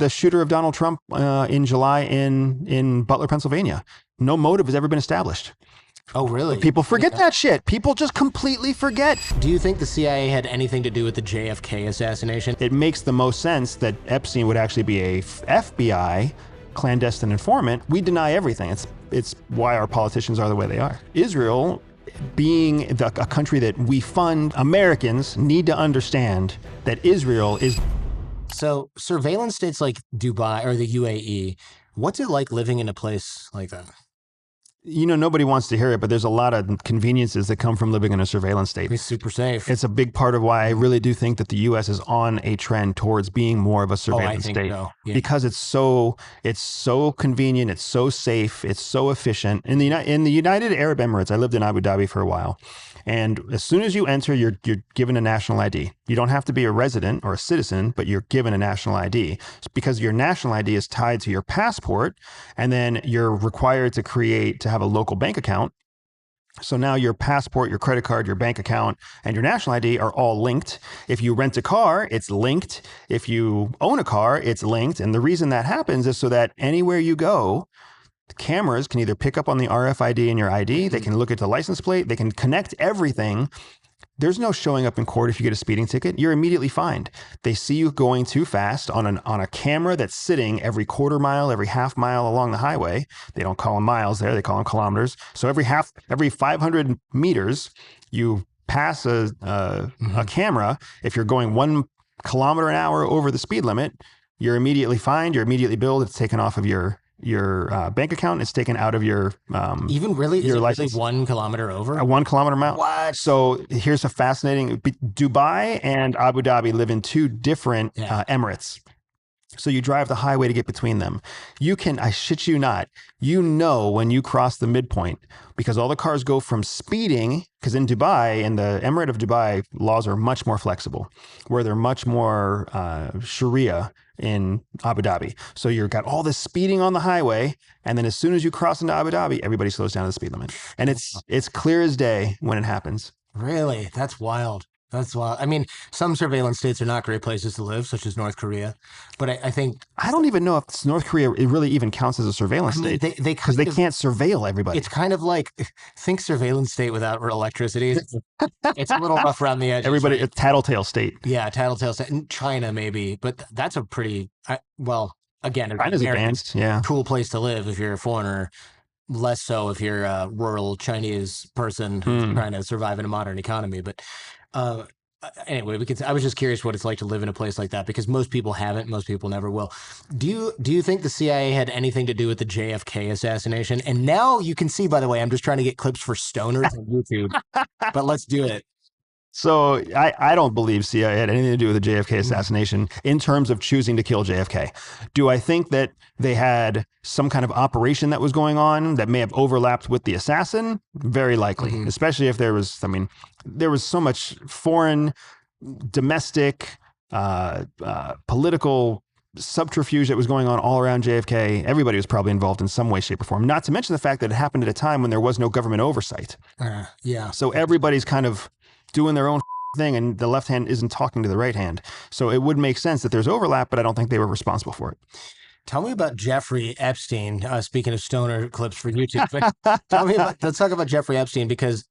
the shooter of Donald Trump in July in Butler, Pennsylvania. No motive has ever been established. Oh, really? People forget that shit. People just completely forget. Do you think the CIA had anything to do with the JFK assassination? It makes the most sense that Epstein would actually be a FBI clandestine informant. We deny everything. It's why our politicians are the way they are. Israel, being a country that we fund, Americans need to understand that Israel is... So surveillance states like Dubai or the UAE, what's it like living in a place like that? You know, nobody wants to hear it, but there's a lot of conveniences that come from living in a surveillance state. It's super safe. It's a big part of why I really do think that the U.S. is on a trend towards being more of a surveillance state. So. Yeah. Because it's so convenient, it's so safe, it's so efficient. In the United Arab Emirates, I lived in Abu Dhabi for a while. And as soon as you enter, you're given a national ID. You don't have to be a resident or a citizen, but you're given a national ID. It's because your national ID is tied to your passport, and then you're required to have a local bank account. So now your passport, your credit card, your bank account, and your national ID are all linked. If you rent a car, it's linked. If you own a car, it's linked. And the reason that happens is so that anywhere you go, the cameras can either pick up on the RFID in your ID, they can look at the license plate, they can connect everything. There's no showing up in court if you get a speeding ticket. You're immediately fined. They see you going too fast on a camera that's sitting every quarter mile, every half mile along the highway. They don't call them miles there, they call them kilometers. So every 500 meters, you pass a camera. If you're going 1 kilometer an hour over the speed limit, you're immediately fined, you're immediately billed, it's taken off of your bank account, it's taken out of your even really your is it license. really 1 kilometer over? A 1 kilometer mile. What? So here's a fascinating. Dubai and Abu Dhabi live in two different emirates. So you drive the highway to get between them. You can, I shit you not, when you cross the midpoint, because all the cars go from speeding, because in Dubai, in the Emirate of Dubai, laws are much more flexible, where they're much more Sharia in Abu Dhabi. So you've got all this speeding on the highway, and then as soon as you cross into Abu Dhabi, everybody slows down to the speed limit. And it's clear as day when it happens. Really? That's wild. That's wild. I mean, some surveillance states are not great places to live, such as North Korea. But I think... I don't even know if North Korea it really even counts as a surveillance state. Because they can't surveil everybody. It's kind of like, think surveillance state without electricity. It's a little rough around the edges. Everybody, right? A tattletale state. Yeah, tattletale state. In China, maybe. But that's a pretty... again, China's advanced, yeah. Cool place to live if you're a foreigner. Less so if you're a rural Chinese person who's trying to survive in a modern economy. But anyway, I was just curious what it's like to live in a place like that, because most people haven't. Most people never will. Do you think the CIA had anything to do with the JFK assassination? And now you can see, by the way, I'm just trying to get clips for stoners on YouTube, but let's do it. So I don't believe CIA had anything to do with the JFK assassination in terms of choosing to kill JFK. Do I think that they had some kind of operation that was going on that may have overlapped with the assassin? Very likely, especially if there was so much foreign, domestic, political subterfuge that was going on all around JFK. Everybody was probably involved in some way, shape, or form. Not to mention the fact that it happened at a time when there was no government oversight. Yeah. So everybody's kind of doing their own thing, and the left hand isn't talking to the right hand. So it would make sense that there's overlap, but I don't think they were responsible for it. Tell me about Jeffrey Epstein. Speaking of stoner clips for YouTube, let's talk about Jeffrey Epstein, because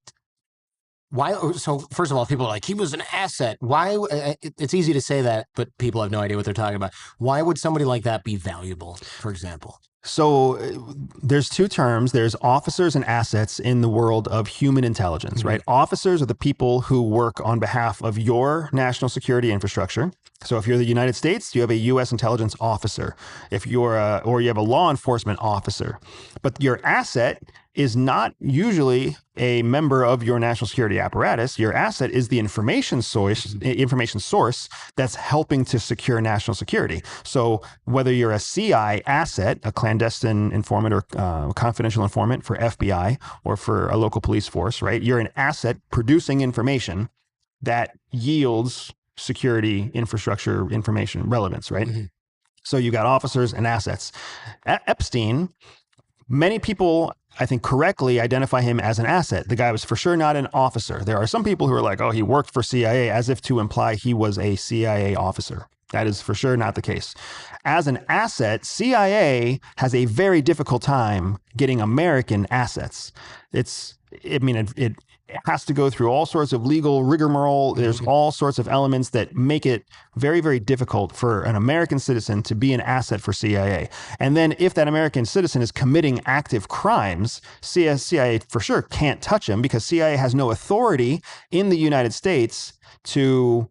why? So first of all, people are like, he was an asset. Why? It's easy to say that, but people have no idea what they're talking about. Why would somebody like that be valuable, for example? So there's two terms. There's officers and assets in the world of human intelligence, right? Officers are the people who work on behalf of your national security infrastructure. So if you're the United States, you have a U.S. intelligence officer. If you're or you have a law enforcement officer. But your asset is not usually a member of your national security apparatus. Your asset is the information source that's helping to secure national security. So whether you're a CI asset, a clandestine informant or confidential informant for FBI or for a local police force, right? You're an asset producing information that yields security infrastructure information relevance, right? So you got officers and assets. Epstein, many people, I think, correctly identify him as an asset. The guy was for sure not an officer. There are some people who are like, oh, he worked for CIA, as if to imply he was a CIA officer. That is for sure not the case. As an asset, CIA has a very difficult time getting American assets. It has to go through all sorts of legal rigmarole. There's all sorts of elements that make it very, very difficult for an American citizen to be an asset for CIA. And then if that American citizen is committing active crimes, CIA for sure can't touch him because CIA has no authority in the United States to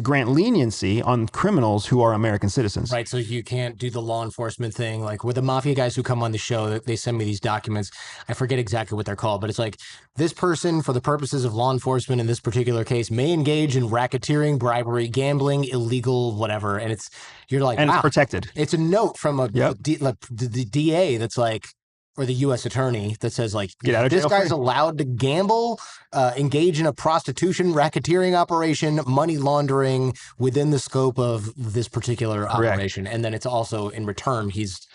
grant leniency on criminals who are American citizens. Right. So you can't do the law enforcement thing. Like with the mafia guys who come on the show, they send me these documents. I forget exactly what they're called, but it's like this person, for the purposes of law enforcement in this particular case, may engage in racketeering, bribery, gambling, illegal, whatever. And you're like, and wow, it's protected. It's a note from the DA that's like, or the U.S. attorney that says like, get out of this jail guy's free. allowed to gamble, engage in a prostitution, racketeering operation, money laundering within the scope of this particular operation. And then it's also in return, he's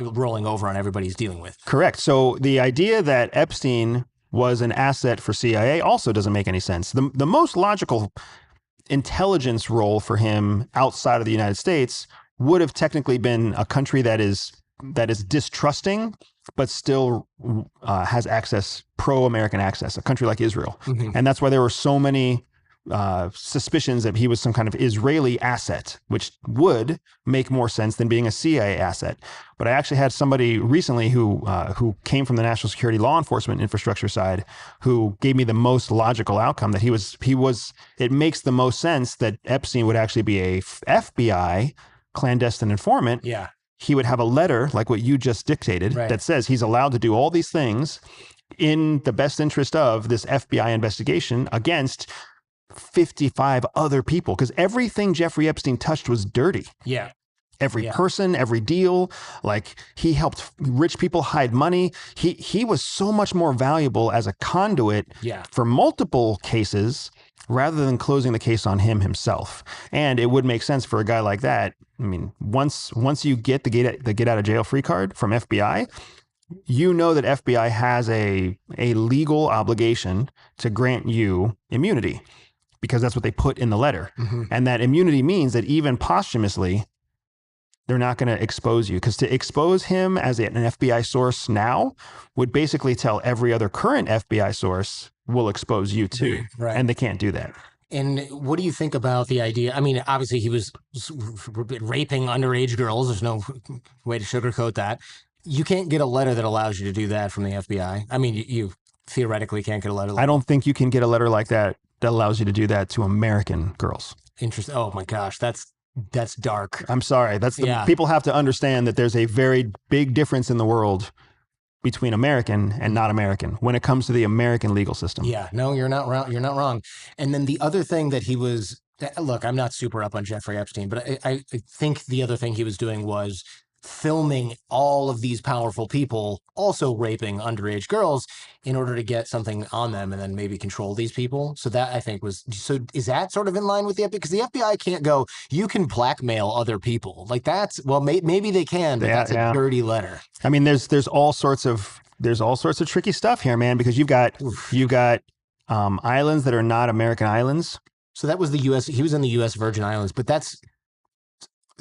rolling over on everybody he's dealing with. Correct. So the idea that Epstein was an asset for CIA also doesn't make any sense. The most logical intelligence role for him outside of the United States would have technically been a country that is distrusting, but still has access, pro-American access, a country like Israel. And that's why there were so many suspicions that he was some kind of Israeli asset, which would make more sense than being a CIA asset. But I actually had somebody recently who came from the national security law enforcement infrastructure side who gave me the most logical outcome, that he was, it makes the most sense that Epstein would actually be a FBI clandestine informant. Yeah. He would have a letter like what you just dictated that says he's allowed to do all these things in the best interest of this FBI investigation against 55 other people, because everything Jeffrey Epstein touched was dirty. Yeah. Every person, every deal, like he helped rich people hide money. He was so much more valuable as a conduit for multiple cases rather than closing the case on him himself. And it would make sense for a guy like that. I mean, once you get the get out of jail free card from FBI, you know that FBI has a legal obligation to grant you immunity, because that's what they put in the letter. And that immunity means that even posthumously, they're not going to expose you, because to expose him as an FBI source now would basically tell every other current FBI source will expose you too. And they can't do that. And what do you think about the idea? I mean, obviously he was raping underage girls. There's no way to sugarcoat that. You can't get a letter that allows you to do that from the FBI. I mean, you theoretically can't get a letter. I don't think you can get a letter like that allows you to do that to American girls. Interesting. Oh my gosh, that's dark. I'm sorry. People have to understand that there's a very big difference in the world between American and not American when it comes to the American legal system. Yeah, no, you're not wrong. You're not wrong. And then the other thing that he was, look, I'm not super up on Jeffrey Epstein, but I think the other thing he was doing was filming all of these powerful people also raping underage girls in order to get something on them and then maybe control these people. So that I think was, so is that sort of in line with the FBI? Because the FBI can't go, you can blackmail other people. Like that's, well, maybe they can, but that's a dirty letter. I mean, there's all sorts of tricky stuff here, man, because you've got islands that are not American islands. So that was the U.S. He was in the U.S. Virgin Islands, but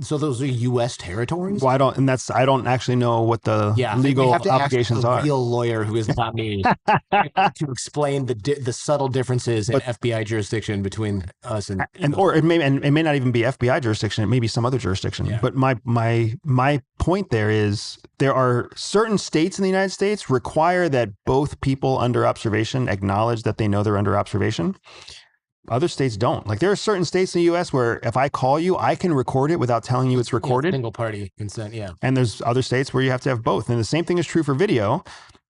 so those are U.S. territories? Well, I don't actually know what the legal obligations are. A real lawyer who is not me to explain the subtle differences in FBI jurisdiction between us or it may not even be FBI jurisdiction. It may be some other jurisdiction. Yeah. But my point there is there are certain states in the United States require that both people under observation acknowledge that they know they're under observation. Other states don't. Like there are certain states in the U.S. where if I call you, I can record it without telling you it's recorded. Single party consent, yeah. And there's other states where you have to have both. And the same thing is true for video.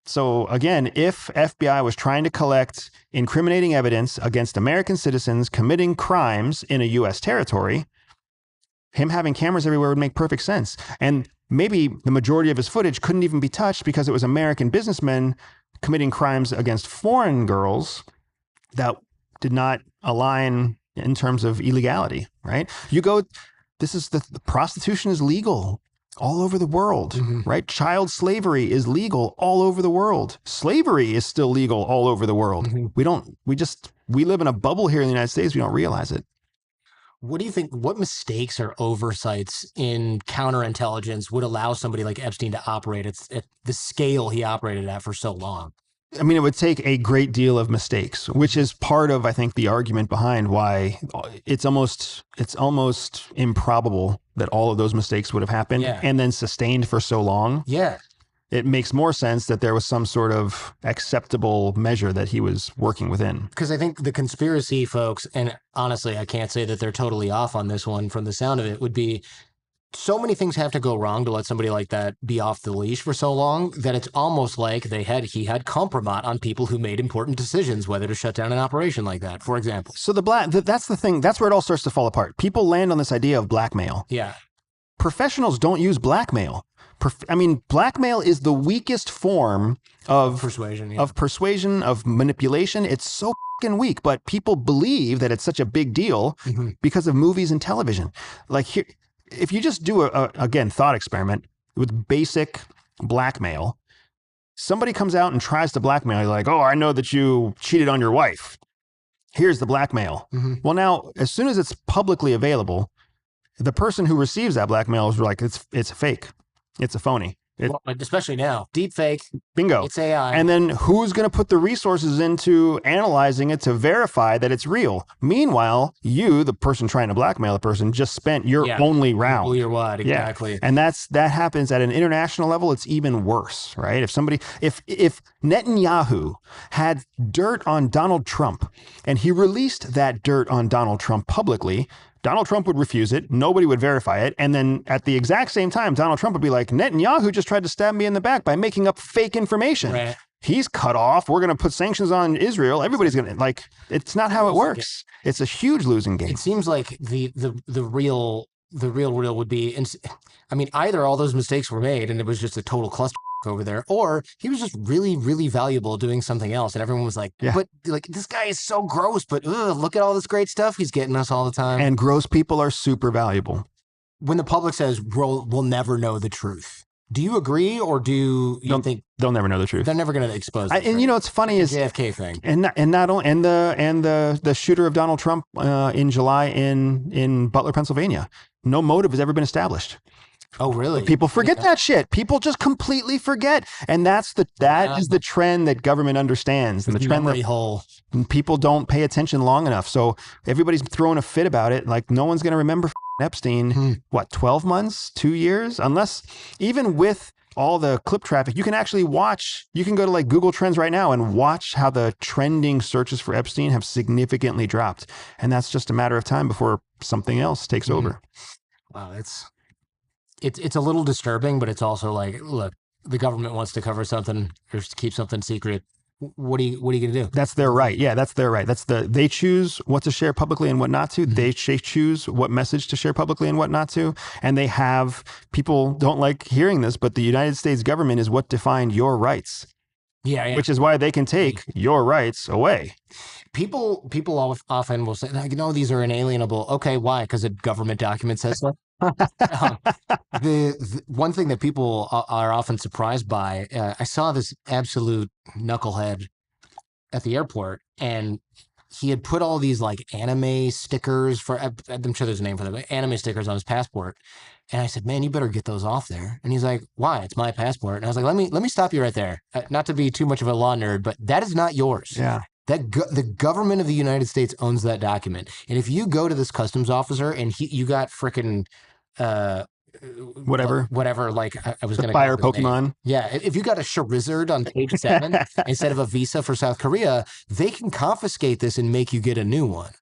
So again, if FBI was trying to collect incriminating evidence against American citizens committing crimes in a U.S. territory, him having cameras everywhere would make perfect sense. And maybe the majority of his footage couldn't even be touched because it was American businessmen committing crimes against foreign girls that did not align in terms of illegality, right? The prostitution is legal all over the world, right? Child slavery is legal all over the world. Slavery is still legal all over the world. We live in a bubble here in the United States. We don't realize it. What do you think? What mistakes or oversights in counterintelligence would allow somebody like Epstein to operate at the scale he operated at for so long? I mean, it would take a great deal of mistakes, which is part of, I think, the argument behind why it's almost improbable that all of those mistakes would have happened Yeah. and then sustained for so long. Yeah. It makes more sense that there was some sort of acceptable measure that he was working within. Because I think the conspiracy folks, and honestly, I can't say that they're totally off on this one from the sound of it, would be so many things have to go wrong to let somebody like that be off the leash for so long that it's almost like he had compromise on people who made important decisions, whether to shut down an operation like that, for example. So that's the thing. That's where it all starts to fall apart. People land on this idea of blackmail. Yeah. Professionals don't use blackmail. I mean, blackmail is the weakest form of persuasion, of manipulation. It's so fucking weak, but people believe that it's such a big deal because of movies and television. Like here, if you just do again, thought experiment with basic blackmail, somebody comes out and tries to blackmail you like, oh, I know that you cheated on your wife. Here's the blackmail. Well, now, as soon as it's publicly available, the person who receives that blackmail is like, it's fake. It's a phony. Well, especially now, deep fake. Bingo. It's AI. And then who's going to put the resources into analyzing it to verify that it's real? Meanwhile, you, the person trying to blackmail the person, just spent your only round. Blew your wad, exactly. Yeah. And that happens at an international level. It's even worse, right? If Netanyahu had dirt on Donald Trump and he released that dirt on Donald Trump publicly, Donald Trump would refuse it. Nobody would verify it. And then at the exact same time, Donald Trump would be like, Netanyahu just tried to stab me in the back by making up fake information. Right. He's cut off. We're going to put sanctions on Israel. Everybody's going to it's not how it works. It's a huge losing game. It seems like the real would be, I mean, either all those mistakes were made and it was just a total cluster over there, or he was just really, really valuable doing something else. And everyone was like, but like, this guy is so gross, but look at all this great stuff he's getting us all the time. And gross people are super valuable. When the public says we'll never know the truth, do you agree, or do you think they'll never know the truth? They're never going to expose it. And you know what's funny is JFK thing, and not only the shooter of Donald Trump in July in Butler, Pennsylvania. No motive has ever been established. Oh, really? People forget that shit. People just completely forget, and that is the trend that government understands, and the trend that people don't pay attention long enough. So everybody's throwing a fit about it. Like no one's going to remember Epstein. What, 12 months, 2 years? Unless even with all the clip traffic, you can actually watch. You can go to like Google Trends right now and watch how the trending searches for Epstein have significantly dropped, and that's just a matter of time before something else takes over. Wow, it's a little disturbing, but it's also like, look, the government wants to cover something or keep something secret. What are you going to do? That's their right. Yeah, that's their right. They choose what to share publicly and what not to. They choose what message to share publicly and what not to. And they have, people don't like hearing this, but the United States government is what defined your rights. Yeah. Which is why they can take your rights away. People often will say, these are inalienable. Okay, why? Because a government document says so. The one thing that people are often surprised by, I saw this absolute knucklehead at the airport, and he had put all these like anime stickers I'm sure there's a name for them, but anime stickers on his passport. And I said, man, you better get those off there. And he's like, why? It's my passport. And I was like, let me stop you right there. Not to be too much of a law nerd, but that is not yours. Yeah. The government of the United States owns that document. And if you go to this customs officer and you got frickin' whatever, like I was going to fire Pokemon. Yeah. If you got a Charizard on page 7 instead of a visa for South Korea, they can confiscate this and make you get a new one.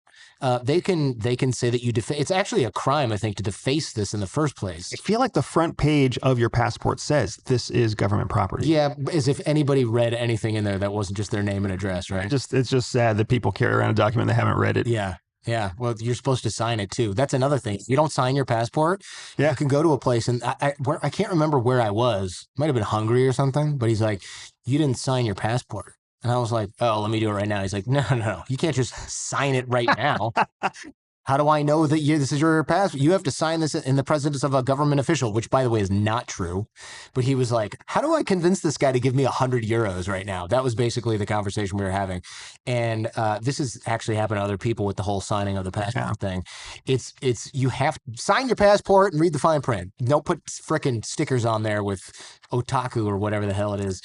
They can say that it's actually a crime, I think, to deface this in the first place. I feel like the front page of your passport says this is government property. Yeah, as if anybody read anything in there that wasn't just their name and address, right? It's just sad that people carry around a document they haven't read it. Yeah. Yeah, well, you're supposed to sign it too. That's another thing. You don't sign your passport. You can go to a place, and I can't remember where I was. Might have been Hungary or something. But he's like, "You didn't sign your passport," and I was like, "Oh, let me do it right now." He's like, "No, you can't just sign it right now." How do I know that this is your password? You have to sign this in the presence of a government official, which, by the way, is not true. But he was like, how do I convince this guy to give me 100 euros right now? That was basically the conversation we were having. And this has actually happened to other people with the whole signing of the passport thing. It's you have to sign your passport and read the fine print. Don't put frickin' stickers on there with otaku or whatever the hell it is.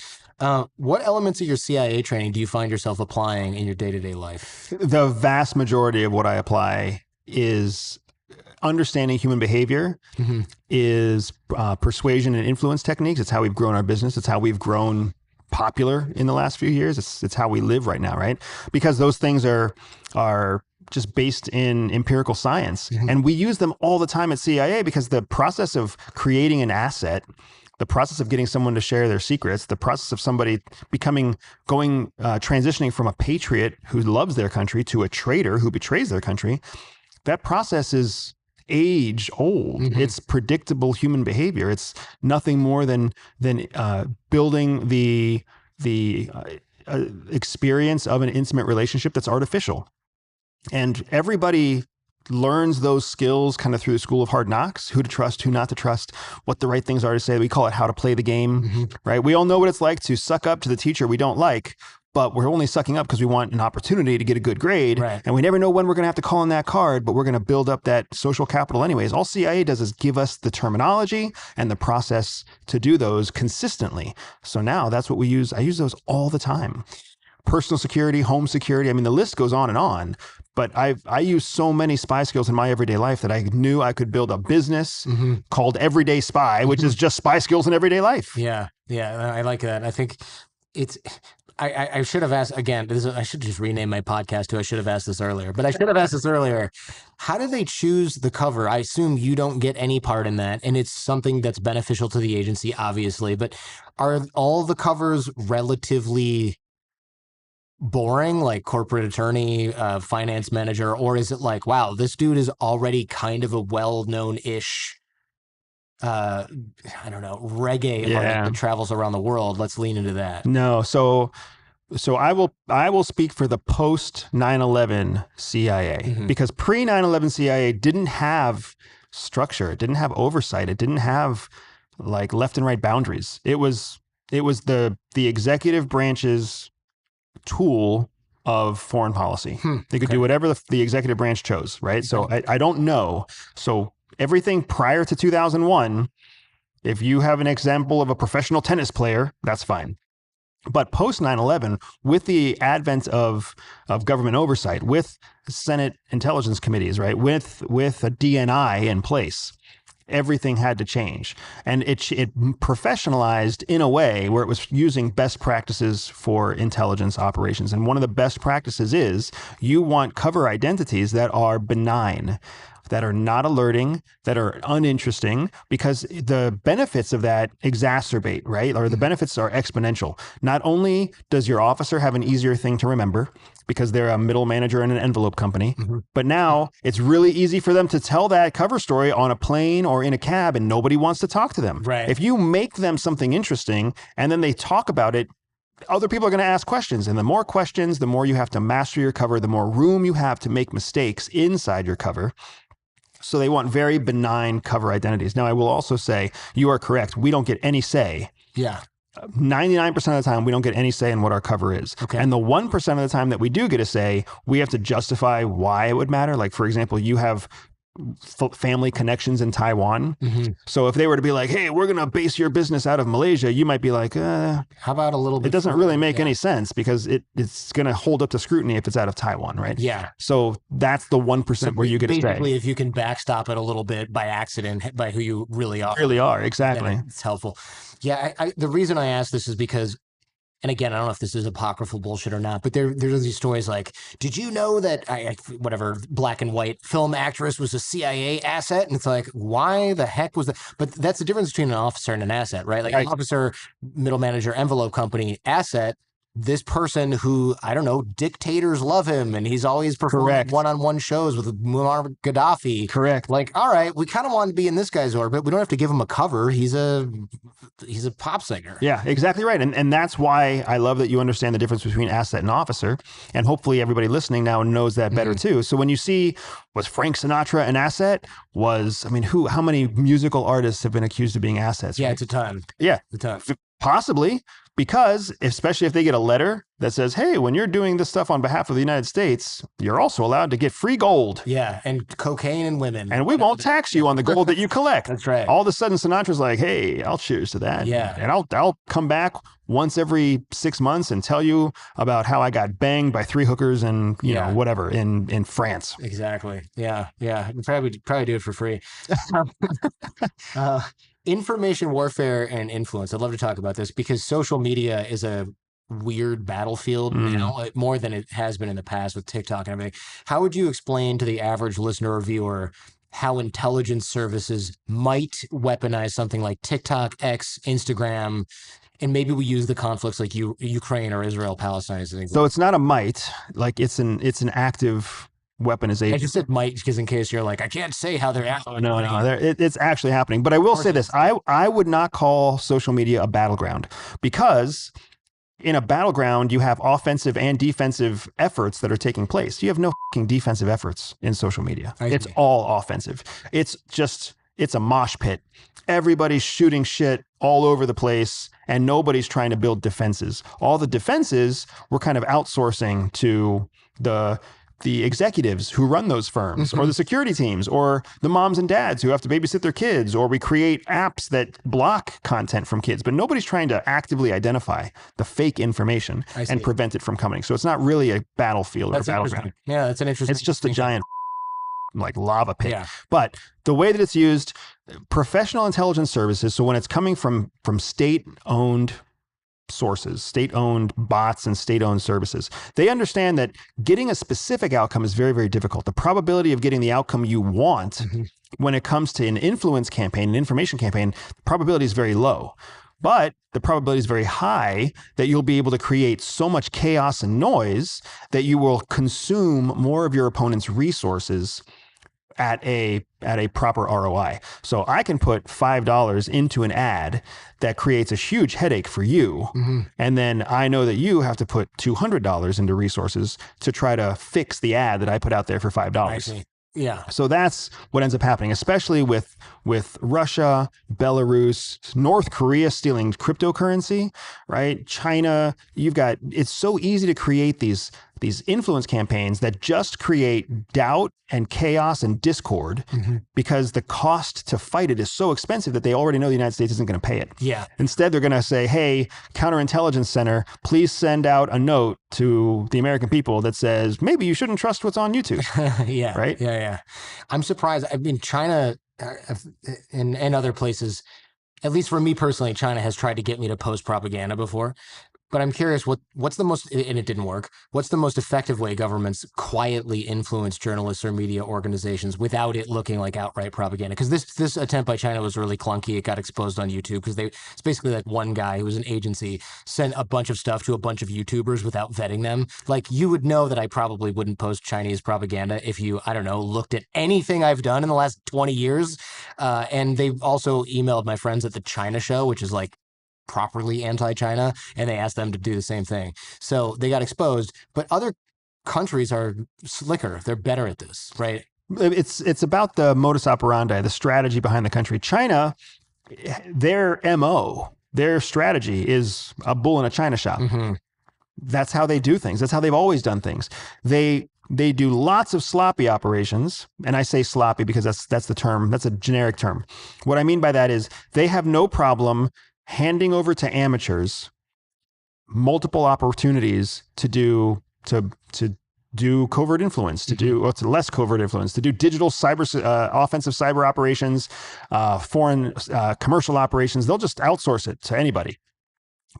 What elements of your CIA training do you find yourself applying in your day-to-day life? The vast majority of what I apply is understanding human behavior, is persuasion and influence techniques. It's how we've grown our business. It's how we've grown popular in the last few years. It's how we live right now, right? Because those things are just based in empirical science. And we use them all the time at CIA because the process of creating an asset, the process of getting someone to share their secrets, the process of somebody transitioning from a patriot who loves their country to a traitor who betrays their country, that process is age old. It's predictable human behavior. It's nothing more than building the experience of an intimate relationship that's artificial. And everybody learns those skills kind of through the school of hard knocks, who to trust, who not to trust, what the right things are to say. We call it how to play the game, right? We all know what it's like to suck up to the teacher we don't like, but we're only sucking up because we want an opportunity to get a good grade. Right. And we never know when we're going to have to call in that card, but we're going to build up that social capital anyways. All CIA does is give us the terminology and the process to do those consistently. So now that's what we use. I use those all the time. Personal security, home security. I mean, the list goes on, but I use so many spy skills in my everyday life that I knew I could build a business called Everyday Spy, which is just spy skills in everyday life. Yeah. I like that. I think it's... I should have asked again. I should just rename my podcast too. I should have asked this earlier, but I should have asked this earlier. How do they choose the cover? I assume you don't get any part in that, and it's something that's beneficial to the agency, obviously. But are all the covers relatively boring, like corporate attorney, finance manager, or is it like, wow, this dude is already kind of a well-known-ish? I don't know, reggae artist that travels around the world. Let's lean into that. No, so I will speak for the post 9/11 CIA because pre 9/11 CIA didn't have structure, it didn't have oversight, it didn't have like left and right boundaries. It was the executive branch's tool of foreign policy. They could do whatever the executive branch chose, right? So I don't know. So everything prior to 2001, if you have an example of a professional tennis player, that's fine. But post 9/11, with the advent of government oversight, with Senate intelligence committees, right, with a DNI in place, everything had to change. And it professionalized in a way where it was using best practices for intelligence operations. And one of the best practices is you want cover identities that are benign, that are not alerting, that are uninteresting, because the benefits of that exacerbate, right? Or the benefits are exponential. Not only does your officer have an easier thing to remember because they're a middle manager in an envelope company, but now it's really easy for them to tell that cover story on a plane or in a cab and nobody wants to talk to them. Right. If you make them something interesting and then they talk about it, other people are going to ask questions. And the more questions, the more you have to master your cover, the more room you have to make mistakes inside your cover. So they want very benign cover identities. Now, I will also say, you are correct. We don't get any say. Yeah. 99% of the time, we don't get any say in what our cover is. Okay. And the 1% of the time that we do get a say, we have to justify why it would matter. Like, for example, you have family connections in Taiwan. So if they were to be like, hey, we're going to base your business out of Malaysia, you might be like, how about a little bit? It doesn't really make any sense because it's going to hold up to scrutiny if it's out of Taiwan, right? Yeah. So that's the 1% where you get a say. Basically, if you can backstop it a little bit by accident, by who you really are. Really are, exactly. It's helpful. Yeah, the reason I ask this is because, and again, I don't know if this is apocryphal bullshit or not, but there's these stories like, did you know that whatever black and white film actress was a CIA asset? And it's like, why the heck was that? But that's the difference between an officer and an asset, right? Like an officer, middle manager, envelope company, asset, this person who, I don't know, dictators love him and he's always performing Correct. one-on-one shows with Muammar Gaddafi. Correct. Like, all right, we kind of want to be in this guy's orbit. We don't have to give him a cover. He's a pop singer. Yeah, exactly right. And that's why I love that you understand the difference between asset and officer. And hopefully everybody listening now knows that better too. So when you see, was Frank Sinatra an asset? How many musical artists have been accused of being assets? Yeah, right? it's a ton. Yeah. A ton. Possibly, because especially if they get a letter that says, hey, when you're doing this stuff on behalf of the United States, you're also allowed to get free gold. Yeah, and cocaine and women. And we won't tax you on the gold that you collect. That's right. All of a sudden, Sinatra's like, hey, I'll cheers to that. Yeah. And I'll come back once every 6 months and tell you about how I got banged by 3 hookers and, you know, whatever in France. Exactly. Yeah. Yeah. Probably do it for free. Information warfare and influence. I'd love to talk about this because social media is a weird battlefield now, more than it has been in the past with TikTok and everything. How would you explain to the average listener or viewer how intelligence services might weaponize something like TikTok, X, Instagram, and maybe we use the conflicts like Ukraine or Israel, Palestine as an example? So it's not a might, like it's an active weaponization. I just said might because in case you're like, I can't say how they're acting. Oh, no, it's actually happening. But I will say this, I would not call social media a battleground because in a battleground, you have offensive and defensive efforts that are taking place. You have no fucking defensive efforts in social media. It's all offensive. It's a mosh pit. Everybody's shooting shit all over the place and nobody's trying to build defenses. All the defenses we're kind of outsourcing to the executives who run those firms or the security teams or the moms and dads who have to babysit their kids, or we create apps that block content from kids, but nobody's trying to actively identify the fake information and prevent it from coming. So it's not really a battlefield or battleground. Yeah, that's an interesting. It's just a giant like lava pit. Yeah. But the way that it's used, professional intelligence services, so when it's coming from state-owned sources, state-owned bots and state-owned services, they understand that getting a specific outcome is very, very difficult. The probability of getting the outcome you want when it comes to an influence campaign, an information campaign, the probability is very low. But the probability is very high that you'll be able to create so much chaos and noise that you will consume more of your opponent's resources at a proper ROI. So I can put $5 into an ad that creates a huge headache for you. And then I know that you have to put $200 into resources to try to fix the ad that I put out there for $5. I see. Yeah. So that's what ends up happening, especially with Russia, Belarus, North Korea stealing cryptocurrency, right? China, it's so easy to create these influence campaigns that just create doubt and chaos and discord because the cost to fight it is so expensive that they already know the United States isn't going to pay it. Yeah. Instead, they're going to say, hey, Counterintelligence Center, please send out a note to the American people that says, maybe you shouldn't trust what's on YouTube. Yeah. Right? Yeah. I'm surprised. I mean, China and other places, at least for me personally, China has tried to get me to post propaganda before. But I'm curious, what's the most, and it didn't work, what's the most effective way governments quietly influence journalists or media organizations without it looking like outright propaganda? Because this attempt by China was really clunky. It got exposed on YouTube because it's basically like one guy who was an agency sent a bunch of stuff to a bunch of YouTubers without vetting them. Like, you would know that I probably wouldn't post Chinese propaganda if you, I don't know, looked at anything I've done in the last 20 years. And they also emailed my friends at the China Show, which is like properly anti-China, and they asked them to do the same thing. So they got exposed, but other countries are slicker. They're better at this, right? It's about the modus operandi, the strategy behind the country. China, their MO, their strategy is a bull in a china shop. That's how they do things. That's how they've always done things. They do lots of sloppy operations, and I say sloppy because that's the term. That's a generic term. What I mean by that is they have no problem handing over to amateurs multiple opportunities to do covert influence, to do less covert influence, to do digital offensive cyber operations, foreign commercial operations. They'll just outsource it to anybody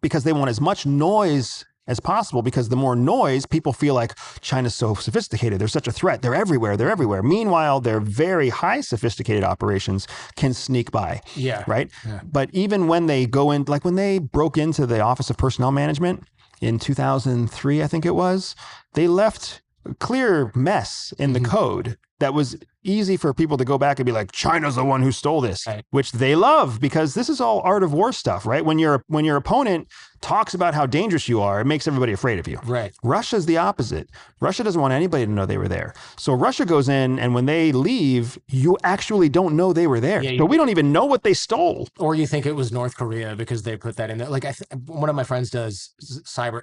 because they want as much noise as possible, because the more noise, people feel like China's so sophisticated. They're such a threat. They're everywhere. Meanwhile, their very high sophisticated operations can sneak by. Yeah. Right. Yeah. But even when they go in, like when they broke into the Office of Personnel Management in 2003, I think it was, they left a clear mess in the code that was easy for people to go back and be like, China's the one who stole this, Right. which they love because this is all art of war stuff, right? When your opponent talks about how dangerous you are, it makes everybody afraid of you. Right. Russia's the opposite. Russia doesn't want anybody to know they were there. So Russia goes in, and when they leave, you actually don't know they were there. Yeah, so we don't even know what they stole. Or you think it was North Korea because they put that in there. Like one of my friends does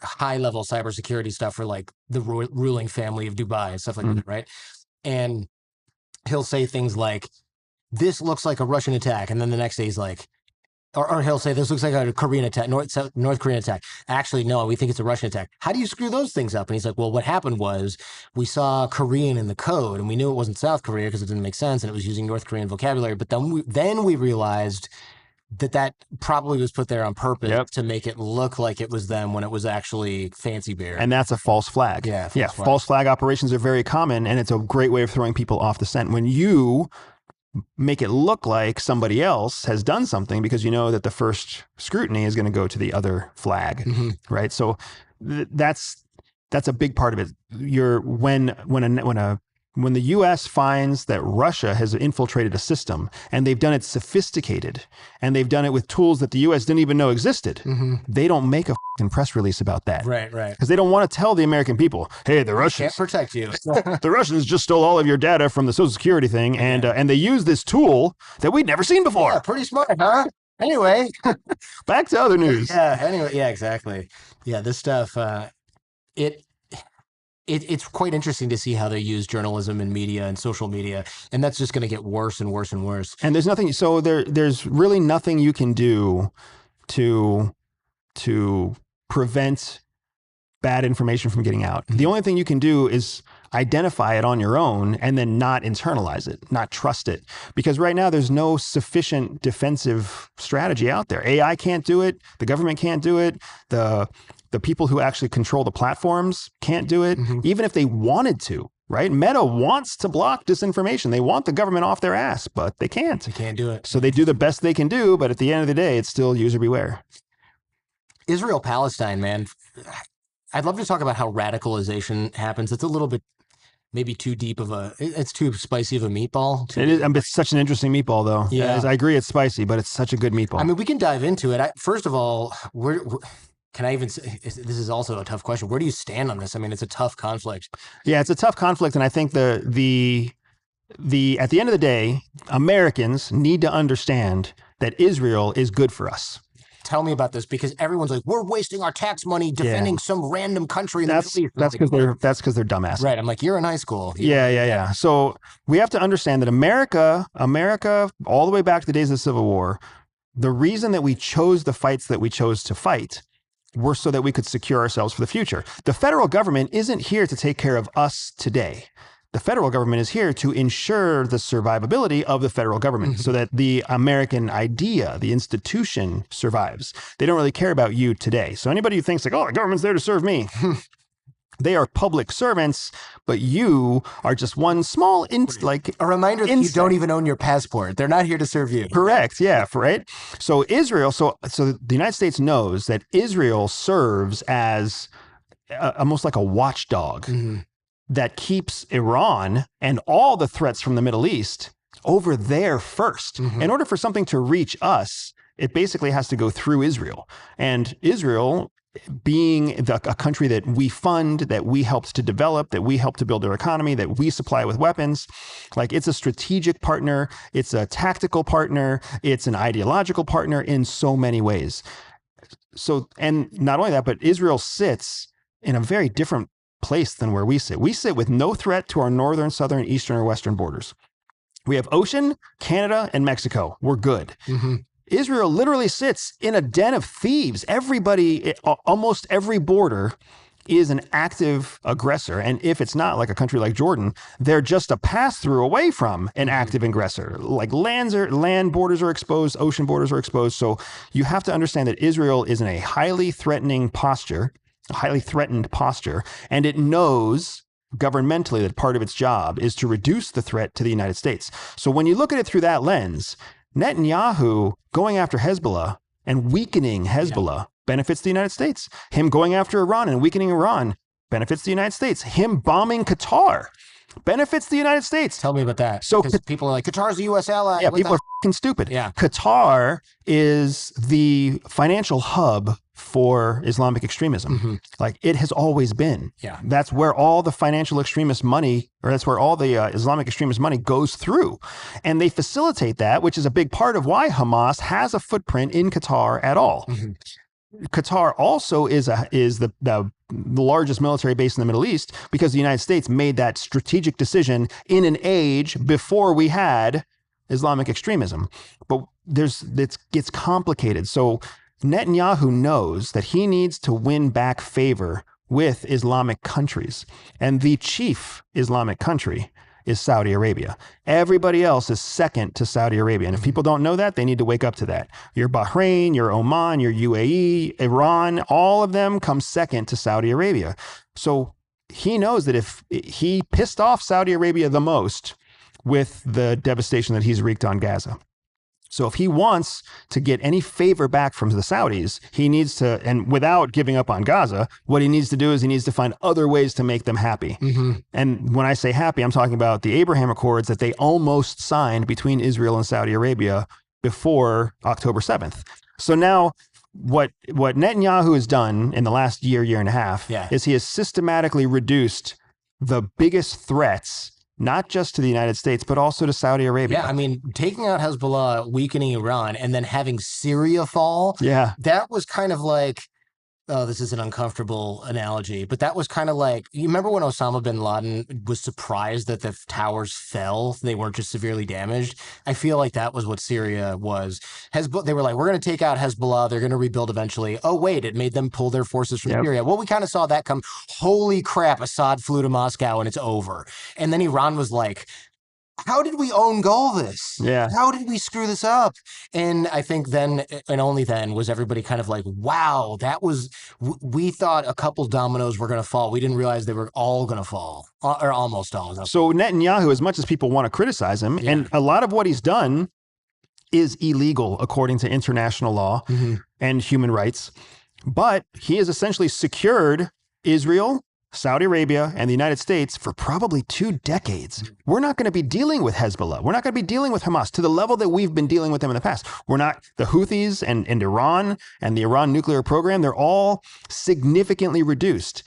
high-level cybersecurity stuff for like the ruling family of Dubai and stuff like that, right? And he'll say things like, this looks like a Russian attack. And then the next day he's like, or he'll say, this looks like a Korean attack, North Korean attack. Actually, no, we think it's a Russian attack. How do you screw those things up? And he's like, well, what happened was we saw Korean in the code and we knew it wasn't South Korea because it didn't make sense and it was using North Korean vocabulary. But then we realized that probably was put there on purpose to make it look like it was them when it was actually fancy bear. And that's a false flag. Yeah. False flag operations are very common, and it's a great way of throwing people off the scent. When you make it look like somebody else has done something because you know that the first scrutiny is going to go to the other flag, right? So that's a big part of it. When the U.S. finds that Russia has infiltrated a system and they've done it sophisticated and they've done it with tools that the U.S. didn't even know existed, they don't make a fucking press release about that. Right. Because they don't want to tell the American people, hey, the Russians can't protect you. the Russians just stole all of your data from the Social Security thing, and they use this tool that we'd never seen before. Yeah, pretty smart, huh? Anyway, back to other news. Anyway, exactly. Yeah, this stuff. It's quite interesting to see how they use journalism and media and social media, and that's just going to get worse and worse and worse. And there's nothing. So there's really nothing you can do to prevent bad information from getting out. The only thing you can do is identify it on your own and then not internalize it, not trust it. Because right now there's no sufficient defensive strategy out there. AI can't do it. The government can't do it. The people who actually control the platforms can't do it, even if they wanted to, right? Meta wants to block disinformation. They want the government off their ass, but they can't. They can't do it. So they do the best they can do, but at the end of the day, it's still user beware. Israel-Palestine, man. I'd love to talk about how radicalization happens. It's a little bit maybe too deep of it's too spicy of a meatball. It is. It's such an interesting meatball, though. Yeah. I agree it's spicy, but it's such a good meatball. I mean, we can dive into it. First of all, can I even say, this is also a tough question. Where do you stand on this? I mean, it's a tough conflict. Yeah, it's a tough conflict. And I think at the end of the day, Americans need to understand that Israel is good for us. Tell me about this, because everyone's like, we're wasting our tax money defending some random country in the Middle East. That's because they're dumbasses. Right. I'm like, you're in high school. Yeah. So we have to understand that America, all the way back to the days of the Civil War, the reason that we chose the fights that we chose to fight were so that we could secure ourselves for the future. The federal government isn't here to take care of us today. The federal government is here to ensure the survivability of the federal government so that the American idea, the institution, survives. They don't really care about you today. So anybody who thinks like, oh, the government's there to serve me, they are public servants, but you are just one small, a reminder that you don't even own your passport. They're not here to serve you. Correct. Yeah. Right. So Israel, so the United States knows that Israel serves as almost like a watchdog that keeps Iran and all the threats from the Middle East over there first. In order for something to reach us, it basically has to go through Israel. And Israel, being a country that we fund, that we helped to develop, that we helped to build their economy, that we supply with weapons, like it's a strategic partner, it's a tactical partner, it's an ideological partner in so many ways. So, and not only that, but Israel sits in a very different place than where we sit. We sit with no threat to our northern, southern, eastern, or western borders. We have ocean, Canada, and Mexico. We're good. Israel literally sits in a den of thieves. Almost every border is an active aggressor. And if it's not, like a country like Jordan, they're just a pass-through away from an active aggressor. Like land borders are exposed, ocean borders are exposed. So you have to understand that Israel is in a highly threatened posture, and it knows governmentally that part of its job is to reduce the threat to the United States. So when you look at it through that lens, Netanyahu going after Hezbollah and weakening Hezbollah benefits the United States. Him going after Iran and weakening Iran benefits the United States. Him bombing Qatar benefits the United States. Tell me about that. So Because people are like, Qatar's a U.S. ally. yeah, people are fucking stupid. Yeah. Qatar is the financial hub for Islamic extremism. Like it has always been. Yeah. That's where all the financial extremist money, or that's where all the Islamic extremist money goes through. And they facilitate that, which is a big part of why Hamas has a footprint in Qatar at all. Qatar also is the largest military base in the Middle East because the United States made that strategic decision in an age before we had Islamic extremism. But it gets complicated. So Netanyahu knows that he needs to win back favor with Islamic countries. And the chief Islamic country is Saudi Arabia. Everybody else is second to Saudi Arabia. And if people don't know that, they need to wake up to that. Your Bahrain, your Oman, your UAE, Iran, all of them come second to Saudi Arabia. So he knows that if he pissed off Saudi Arabia the most with the devastation that he's wreaked on Gaza. So if he wants to get any favor back from the Saudis, he needs to, and without giving up on Gaza, what he needs to do is he needs to find other ways to make them happy. And when I say happy, I'm talking about the Abraham Accords that they almost signed between Israel and Saudi Arabia before October 7th. So now what Netanyahu has done in the last year and a half is he has systematically reduced the biggest threats, not just to the United States, but also to Saudi Arabia. Yeah, I mean, taking out Hezbollah, weakening Iran, and then having Syria fall, that was kind of like, oh, this is an uncomfortable analogy, but that was kind of like, you remember when Osama bin Laden was surprised that the towers fell? They weren't just severely damaged. I feel like that was what Syria was. They were like, we're going to take out Hezbollah. They're going to rebuild eventually. Oh, wait, it made them pull their forces from Syria. Well, we kind of saw that come. Holy crap, Assad flew to Moscow and it's over. And then Iran was like, how did we own goal this? How did we screw this up? And I think then, and only then, was everybody kind of like, wow, that was, we thought a couple dominoes were going to fall. We didn't realize they were all going to fall, or almost all. So Netanyahu, as much as people want to criticize him, and a lot of what he's done is illegal according to international law and human rights, but he has essentially secured Israel, Saudi Arabia, and the United States for probably 2 decades. We're not going to be dealing with Hezbollah. We're not going to be dealing with Hamas to the level that we've been dealing with them in the past. We're not, the Houthis and Iran and the Iran nuclear program, they're all significantly reduced.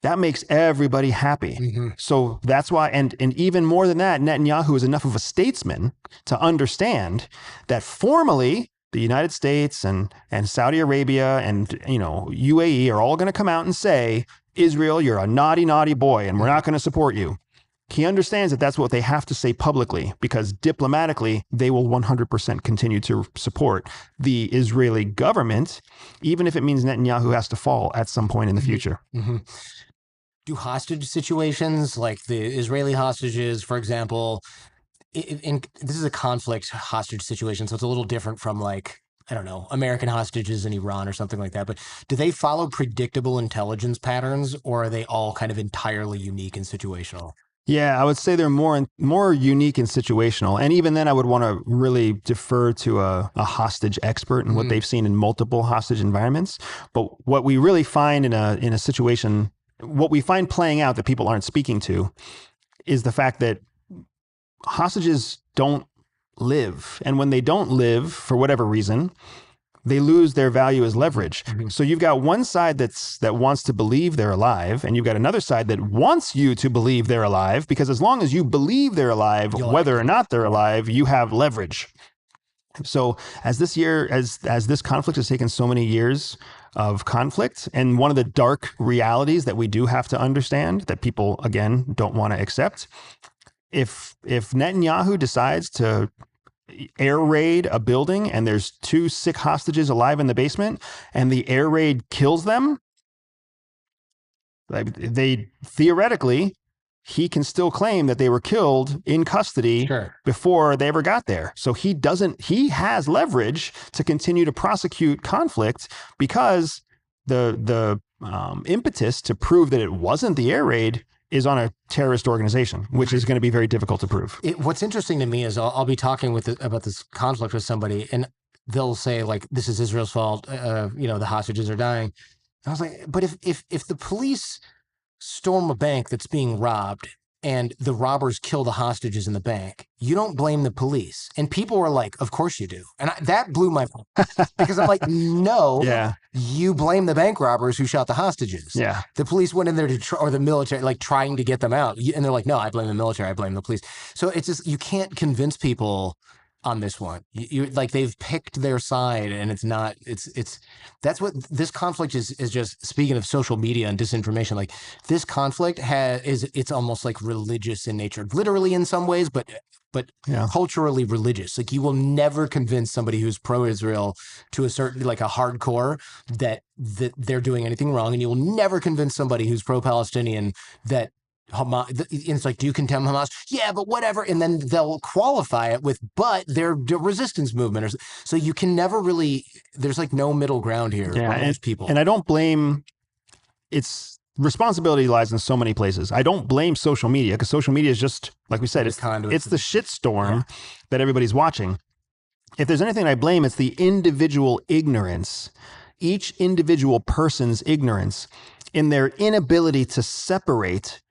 That makes everybody happy. So that's why, and even more than that, Netanyahu is enough of a statesman to understand that formally the United States and Saudi Arabia and UAE are all going to come out and say, Israel, you're a naughty, naughty boy, and we're not going to support you. He understands that that's what they have to say publicly, because diplomatically, they will 100% continue to support the Israeli government, even if it means Netanyahu has to fall at some point in the future. Do hostage situations, like the Israeli hostages, for example, this is a conflict hostage situation, so it's a little different from, like, I don't know, American hostages in Iran or something like that. But do they follow predictable intelligence patterns, or are they all kind of entirely unique and situational? Yeah, I would say they're more unique and situational. And even then, I would want to really defer to a hostage expert and what they've seen in multiple hostage environments. But what we really find in a situation, what we find playing out that people aren't speaking to, is the fact that hostages don't live. And when they don't live, for whatever reason, they lose their value as leverage. So you've got one side that wants to believe they're alive, and you've got another side that wants you to believe they're alive, because as long as you believe they're alive, whether or not they're alive, you have leverage. So as this conflict has taken so many years of conflict, and one of the dark realities that we do have to understand that people, again, don't want to accept, if Netanyahu decides to air raid a building and there's 2 sick hostages alive in the basement and the air raid kills them, theoretically, he can still claim that they were killed in custody before they ever got there. So he has leverage to continue to prosecute conflict, because the impetus to prove that it wasn't the air raid is on a terrorist organization, which is going to be very difficult to prove. What's interesting to me is I'll be talking about this conflict with somebody, and they'll say like, this is Israel's fault. The hostages are dying. I was like, but if the police storm a bank that's being robbed and the robbers kill the hostages in the bank, you don't blame the police. And people were like, of course you do. And that blew my mind because I'm like, no, Yeah. you blame the bank robbers who shot the hostages. Yeah. The police went in there or the military, like trying to get them out. And they're like, no, I blame the military. I blame the police. So it's just, you can't convince people on this one. You like, they've picked their side, and it's not, that's what this conflict is just. Speaking of social media and disinformation, like this conflict it's almost like religious in nature, literally in some ways, but culturally religious. Like, you will never convince somebody who's pro-Israel to a certain, like a hardcore, that they're doing anything wrong, and you will never convince somebody who's pro-Palestinian that Hamas. It's like, do you condemn Hamas? Yeah, but whatever. And then they'll qualify it with, but they're the resistance movement. So you can never really. There's like no middle ground here. Yeah, for most people. And I don't blame. Its responsibility lies in so many places. I don't blame social media, because social media is just, like we said, it's the shitstorm that everybody's watching. If there's anything I blame, it's the individual ignorance, each individual person's ignorance in their inability to separate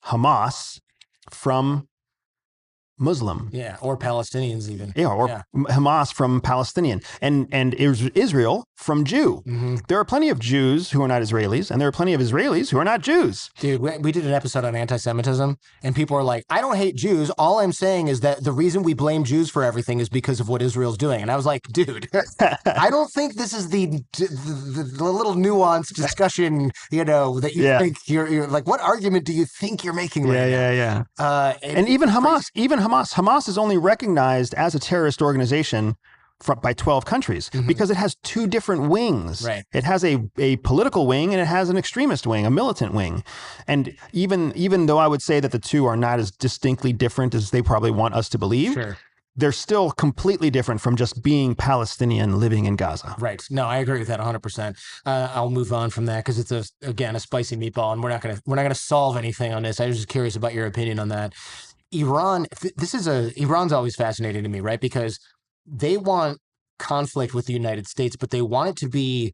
Hamas from Muslim. Yeah, or Palestinians even. Yeah, or Hamas from Palestinian, and Israel from Jew. Mm-hmm. There are plenty of Jews who are not Israelis, and there are plenty of Israelis who are not Jews. Dude, we did an episode on anti-Semitism, and people are like, I don't hate Jews. All I'm saying is that the reason we blame Jews for everything is because of what Israel's doing. And I was like, dude, I don't think this is the little nuanced discussion, that you think you're like, what argument do you think you're making right now? Yeah. And even Hamas is only recognized as a terrorist organization by 12 countries because it has two different wings. Right. It has a political wing, and it has an extremist wing, a militant wing. And even though I would say that the two are not as distinctly different as they probably want us to believe, they're still completely different from just being Palestinian living in Gaza. Right. No, I agree with that 100%. I'll move on from that because it's a spicy meatball, and we're not gonna solve anything on this. I was just curious about your opinion on that. Iran, Iran's always fascinating to me, right? Because they want conflict with the United States, but they want it to be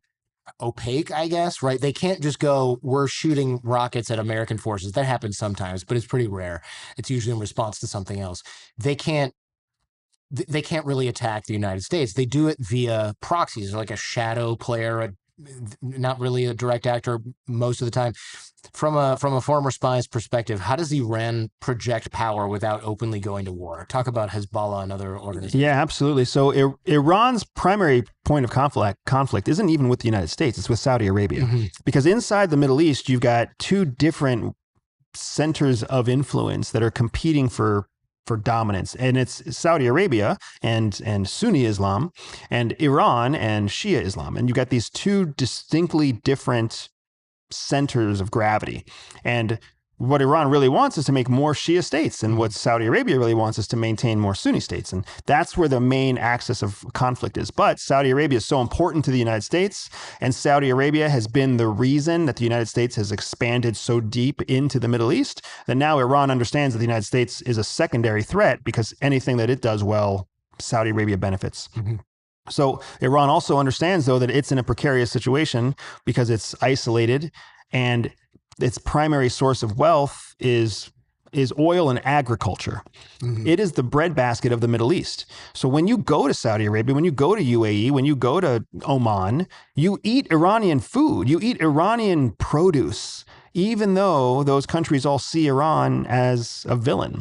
opaque, I guess, right? They can't just go, we're shooting rockets at American forces. That happens sometimes, but it's pretty rare. It's usually in response to something else. They can't really attack the United States. They do it via proxies, like a shadow player, not really a direct actor most of the time. From a former spy's perspective, how does Iran project power without openly going to war? Talk about Hezbollah and other organizations. Yeah, absolutely. So Iran's primary point of conflict isn't even with the United States. It's with Saudi Arabia. Because inside the Middle East, you've got two different centers of influence that are competing for dominance. And it's Saudi Arabia and Sunni Islam, and Iran and Shia Islam. And you got these two distinctly different centers of gravity. And what Iran really wants is to make more Shia states, and what Saudi Arabia really wants is to maintain more Sunni states. And that's where the main axis of conflict is. But Saudi Arabia is so important to the United States, and Saudi Arabia has been the reason that the United States has expanded so deep into the Middle East, that now Iran understands that the United States is a secondary threat, because anything that it does well, Saudi Arabia benefits. So Iran also understands, though, that it's in a precarious situation because it's isolated, and its primary source of wealth is oil and agriculture. It is the breadbasket of the Middle East. So when you go to Saudi Arabia, when you go to UAE, when you go to Oman, you eat Iranian food, you eat Iranian produce, even though those countries all see Iran as a villain.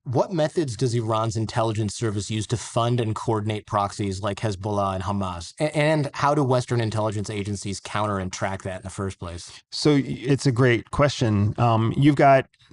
What methods does Iran's intelligence service use to fund and coordinate proxies like Hezbollah and Hamas? And how do Western intelligence agencies counter and track that in the first place? So it's a great question.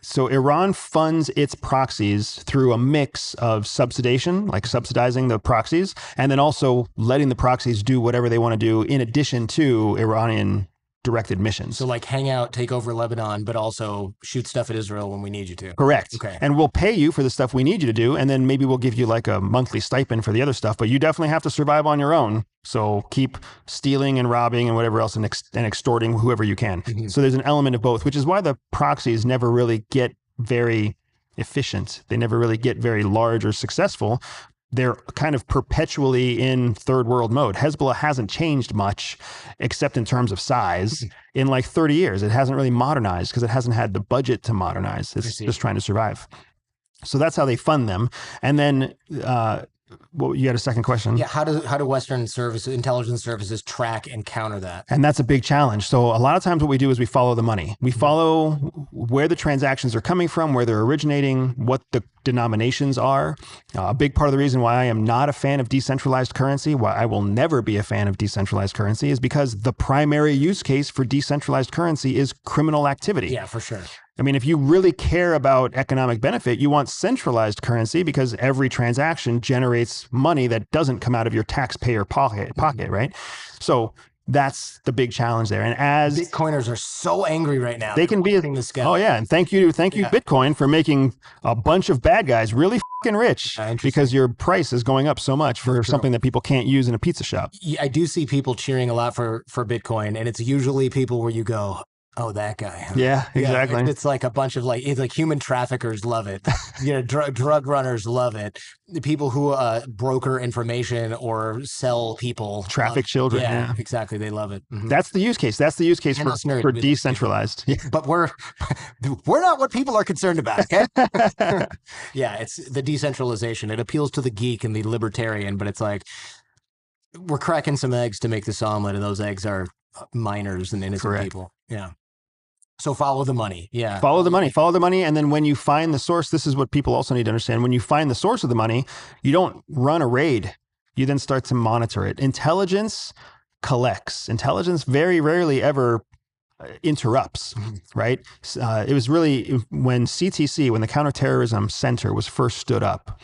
So Iran funds its proxies through a mix of subsidizing, like subsidizing the proxies, and then also letting the proxies do whatever they want to do in addition to Iranian directed missions. So like hang out, take over Lebanon, but also shoot stuff at Israel when we need you to. Correct. Okay. And we'll pay you for the stuff we need you to do, and then maybe we'll give you like a monthly stipend for the other stuff, but you definitely have to survive on your own. So keep stealing and robbing and whatever else and extorting whoever you can. So there's an element of both, which is why the proxies never really get very efficient. They never really get very large or successful, they're kind of perpetually in third world mode. Hezbollah hasn't changed much except in terms of size in like 30 years. It hasn't really modernized because it hasn't had the budget to modernize. It's just trying to survive. So that's how they fund them. And then, well, you had a second question. Yeah, how do Western intelligence services track and counter that? And that's a big challenge. So a lot of times what we do is we follow the money. We follow where the transactions are coming from, where they're originating, what the denominations are. A big part of the reason why I am not a fan of decentralized currency, why I will never be a fan of decentralized currency, is because the primary use case for decentralized currency is criminal activity. Yeah, for sure. I mean, if you really care about economic benefit, you want centralized currency because every transaction generates money that doesn't come out of your taxpayer pocket, right? So that's the big challenge there. And as Bitcoiners are so angry right now, they can be this guy. Oh yeah, and thank you Bitcoin for making a bunch of bad guys really fucking rich because your price is going up so much for something that people can't use in a pizza shop. Yeah, I do see people cheering a lot for Bitcoin, and it's usually people where you go, oh, that guy. Yeah, exactly. Yeah, it's like a bunch of it's like human traffickers love it. Drug runners love it. The people who broker information or sell people. Traffic children. Yeah, exactly. They love it. Mm-hmm. That's the use case. That's the use case for decentralized. Yeah. But we're not what people are concerned about, okay? Yeah, it's the decentralization. It appeals to the geek and the libertarian, but it's like we're cracking some eggs to make this omelet, and those eggs are minors and innocent people. Yeah. So follow the money. Yeah. Follow the money. And then when you find the source, this is what people also need to understand. When you find the source of the money, you don't run a raid. You then start to monitor it. Intelligence collects. Intelligence very rarely ever interrupts, right? It was really when CTC, when the Counterterrorism Center was first stood up,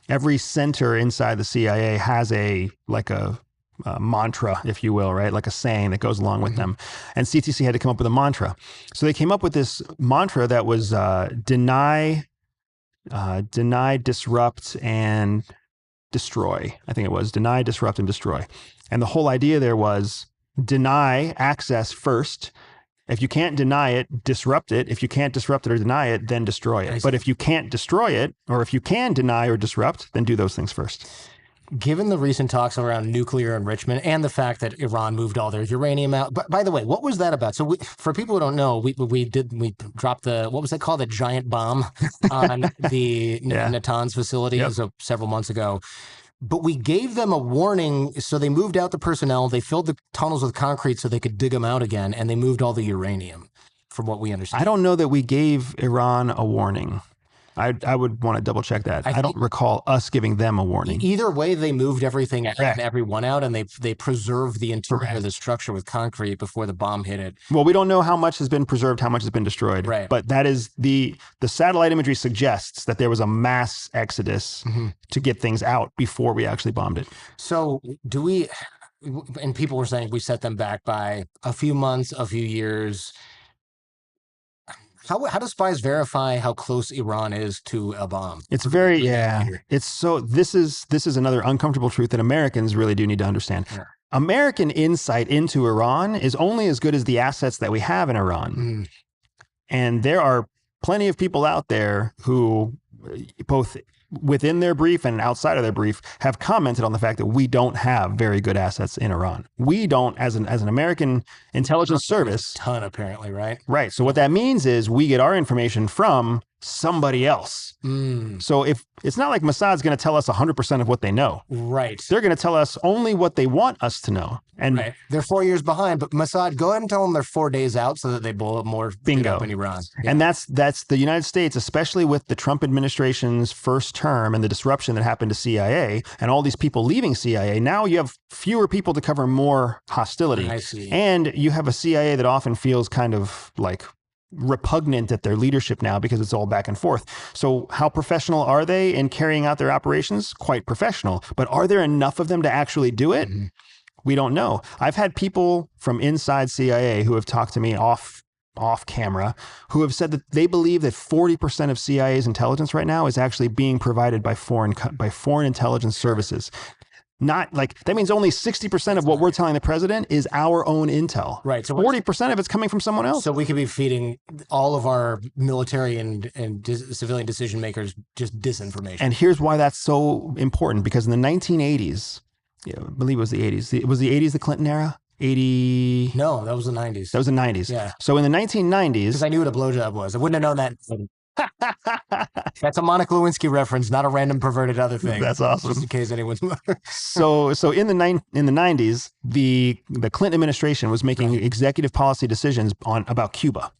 every center inside the CIA has a mantra, if you will, right? Like a saying that goes along with them. And CTC had to come up with a mantra. So they came up with this mantra that was deny, disrupt, and destroy. I think it was deny, disrupt, and destroy. And the whole idea there was deny access first. If you can't deny it, disrupt it. If you can't disrupt it or deny it, then destroy it. But if you can't destroy it, or if you can deny or disrupt, then do those things first. Given the recent talks around nuclear enrichment and the fact that Iran moved all their uranium out, but by the way, what was that about? So for people who don't know, we dropped what was that called? The giant bomb on the Natanz facility several months ago. But we gave them a warning, so they moved out the personnel. They filled the tunnels with concrete so they could dig them out again, and they moved all the uranium, from what we understand. I don't know that we gave Iran a warning. I would want to double check that. I don't recall us giving them a warning. Either way, they moved everything and everyone out, and they preserved the interior of the structure with concrete before the bomb hit it. Well, we don't know how much has been preserved, how much has been destroyed. Right. But that is the satellite imagery suggests that there was a mass exodus to get things out before we actually bombed it. So do we? And people were saying we set them back by a few months, a few years. How do spies verify how close Iran is to a bomb? It's it's so, this is another uncomfortable truth that Americans really do need to understand. Yeah. American insight into Iran is only as good as the assets that we have in Iran. And there are plenty of people out there who both within their brief and outside of their brief have commented on the fact that we don't have very good assets in Iran. We don't, as an American intelligence service, a ton apparently, right? Right. So what that means is we get our information from somebody else. So if it's not like Mossad's going to tell us 100% of what they know. Right. They're going to tell us only what they want us to know. And they're 4 years behind, but Mossad, go ahead and tell them they're 4 days out so that they blow up more bingo in Iran. Yeah. And that's the United States, especially with the Trump administration's first term and the disruption that happened to CIA and all these people leaving CIA. Now you have fewer people to cover more hostility. I see. And you have a CIA that often feels kind of like repugnant at their leadership now because it's all back and forth. So how professional are they in carrying out their operations? Quite professional. But are there enough of them to actually do it? We don't know. I've had people from inside CIA who have talked to me off camera who have said that they believe that 40% of CIA's intelligence right now is actually being provided by foreign intelligence services. Not like that means only 60% of what we're telling the president is our own intel. Right. So 40% of it's coming from someone else. So we could be feeding all of our military and civilian decision makers just disinformation. And here's why that's so important, because in the 1980s, I believe it was the 80s. It was the 80s, the Clinton era? 80? No, that was the 90s. That was the 90s. Yeah. So in the 1990s. Because I knew what a blowjob was. I wouldn't have known that. That's a Monica Lewinsky reference, not a random perverted other thing. That's awesome. Just in case anyone's. So in the 90s, the Clinton administration was making executive policy decisions about Cuba.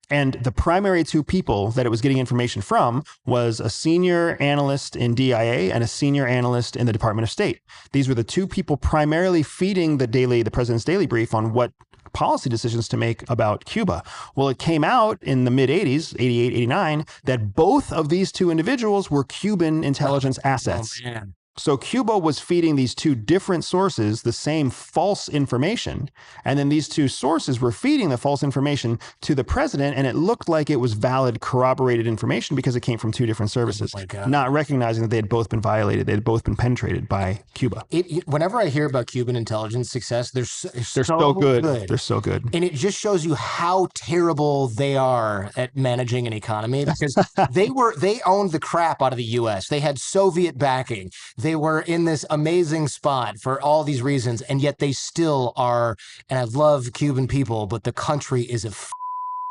And the primary two people that it was getting information from was a senior analyst in DIA and a senior analyst in the Department of State. These were the two people primarily feeding the president's daily brief on what policy decisions to make about Cuba. Well, it came out in the mid 80s, 88, 89, that both of these two individuals were Cuban intelligence assets. Oh, man. So Cuba was feeding these two different sources the same false information. And then these two sources were feeding the false information to the president. And it looked like it was valid, corroborated information because it came from two different services, not recognizing that they had both been violated. They had both been penetrated by Cuba. Whenever I hear about Cuban intelligence success, they're so good. They're so good. And it just shows you how terrible they are at managing an economy, because they owned the crap out of the U.S. They had Soviet backing. They were in this amazing spot for all these reasons, and yet they still are. And I love Cuban people, but the country is a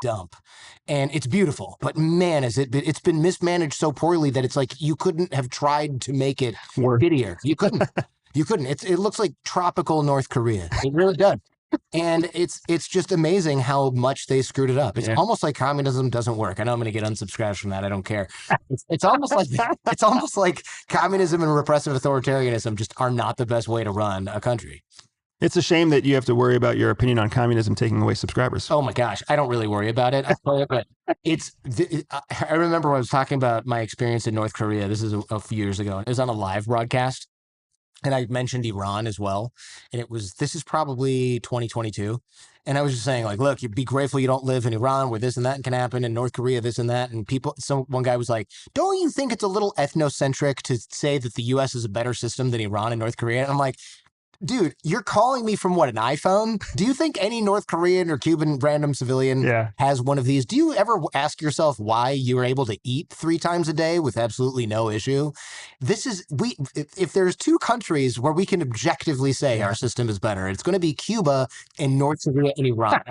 dump. And it's beautiful, but man, it's been mismanaged so poorly that it's like you couldn't have tried to make it prettier. You couldn't. You couldn't. It looks like tropical North Korea. It really does. And it's just amazing how much they screwed it up. It's almost like communism doesn't work. I know I'm going to get unsubscribed from that. I don't care. It's almost like communism and repressive authoritarianism just are not the best way to run a country. It's a shame that you have to worry about your opinion on communism taking away subscribers. Oh my gosh, I don't really worry about it. But I remember when I was talking about my experience in North Korea. This is a few years ago. It was on a live broadcast. And I mentioned Iran as well. And this is probably 2022. And I was just saying, like, look, you'd be grateful you don't live in Iran where this and that can happen, and North Korea, this and that. And one guy was like, don't you think it's a little ethnocentric to say that the US is a better system than Iran and North Korea? And I'm like, dude, you're calling me from what, an iPhone? Do you think any North Korean or Cuban random civilian has one of these? Do you ever ask yourself why you were able to eat 3 times a day with absolutely no issue? If there's two countries where we can objectively say our system is better, it's going to be Cuba and North Korea and Iran.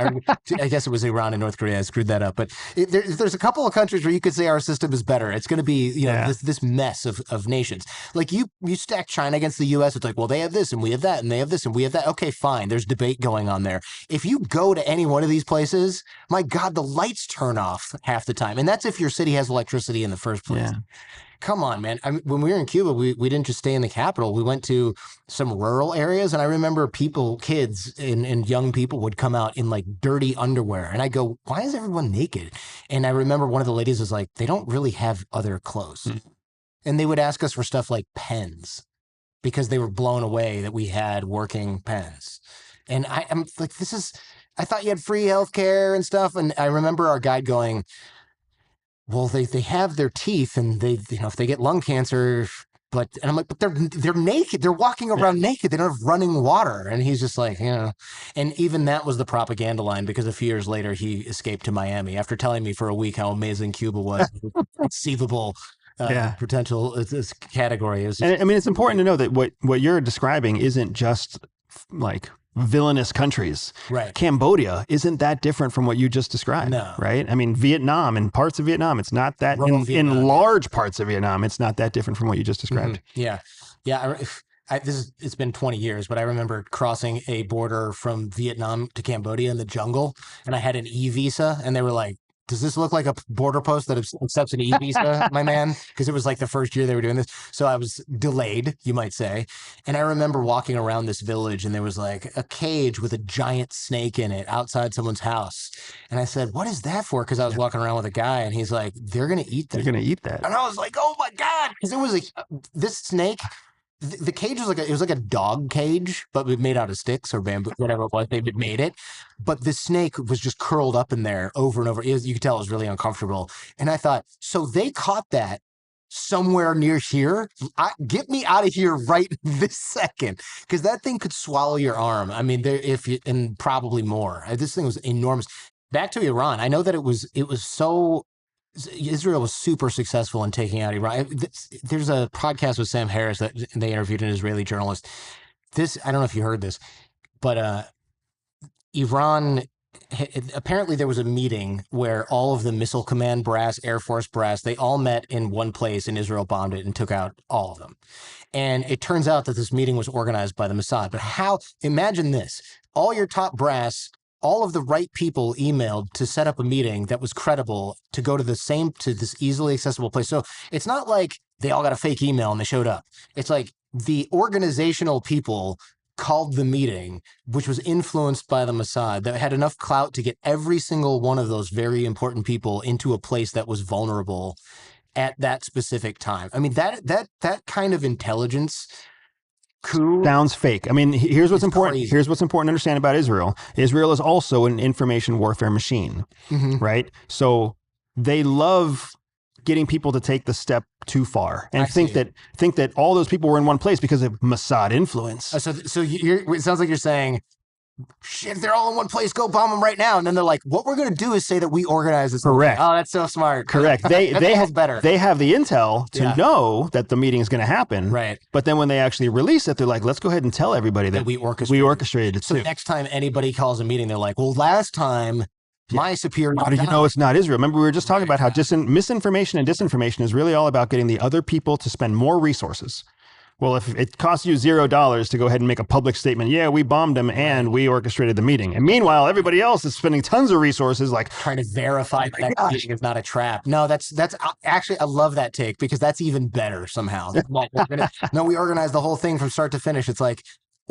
I guess it was Iran and North Korea. I screwed that up. But if there's a couple of countries where you could say our system is better, it's going to be this mess of nations. Like you stack China against the U.S., it's like, well, they have this and we have that. And they have this and we have that. Okay, fine. There's debate going on there. If you go to any one of these places, my God, the lights turn off half the time. And that's if your city has electricity in the first place. Yeah. Come on, man. When we were in Cuba, we didn't just stay in the capital. We went to some rural areas. And I remember kids and young people would come out in like dirty underwear. And I go, why is everyone naked? And I remember one of the ladies was like, they don't really have other clothes. And they would ask us for stuff like pens, because they were blown away that we had working pens. And I'm like, I thought you had free healthcare and stuff. And I remember our guide going, well, they have their teeth and if they get lung cancer, and I'm like, but they're naked. They're walking around naked. They don't have running water. And he's just like, and even that was the propaganda line, because a few years later he escaped to Miami after telling me for a week how amazing Cuba was. Conceivable potential this category is. And I mean, it's important to know that what you're describing isn't just like villainous countries. Right. Cambodia isn't that different from what you just described. No. Right. I mean, Vietnam and parts of Vietnam, it's not that in large parts of Vietnam, it's not that different from what you just described. Mm-hmm. Yeah. Yeah. It's been 20 years, but I remember crossing a border from Vietnam to Cambodia in the jungle, and I had an e-visa, and they were like, does this look like a border post that accepts an e-visa, my man? Because it was like the first year they were doing this. So I was delayed, you might say. And I remember walking around this village, and there was like a cage with a giant snake in it outside someone's house. And I said, what is that for? Because I was walking around with a guy, and he's like, they're going to eat that. They're going to eat that. And I was like, oh my God. Because it was this snake. The cage was like a dog cage, but made out of sticks or bamboo, whatever it was. They made it, but the snake was just curled up in there over and over. You could tell it was really uncomfortable. And I thought, so they caught that somewhere near here. Get me out of here right this second, because that thing could swallow your arm. I mean, and probably more. This thing was enormous. Back to Iran. I know that it was so. Israel was super successful in taking out Iran. There's a podcast with Sam Harris that they interviewed an Israeli journalist. I don't know if you heard this, but Iran, apparently there was a meeting where all of the Missile Command brass, Air Force brass, they all met in one place, and Israel bombed it and took out all of them. And it turns out that this meeting was organized by the Mossad. But imagine this, all your top brass, all of the right people emailed to set up a meeting that was credible to go to this easily accessible place. So it's not like they all got a fake email and they showed up. It's like the organizational people called the meeting, which was influenced by the Mossad, that had enough clout to get every single one of those very important people into a place that was vulnerable at that specific time. I mean, that kind of intelligence coup sounds fake. I mean, here's what's important. Crazy. Here's what's important to understand about Israel. Israel is also an information warfare machine, right? So they love getting people to take the step too far and think that all those people were in one place because of Mossad influence. So it sounds like you're saying, shit, they're all in one place, go bomb them right now. And then they're like, what we're going to do is say that we organize this. Correct. Oh, that's so smart. Correct. They have better. They have the intel to know that the meeting is going to happen. Right. But then when they actually release it, they're like, let's go ahead and tell everybody that we orchestrated it so too. Next time anybody calls a meeting, they're like, well, last time my superior. How did you know it's not Israel? Remember, we were just talking about how misinformation and disinformation is really all about getting the other people to spend more resources. Well, if it costs you $0 to go ahead and make a public statement, yeah, we bombed them and we orchestrated the meeting. And meanwhile, everybody else is spending tons of resources like trying to verify that meeting is not a trap. No, that's actually, I love that take, because that's even better somehow. No, we organized the whole thing from start to finish. It's like,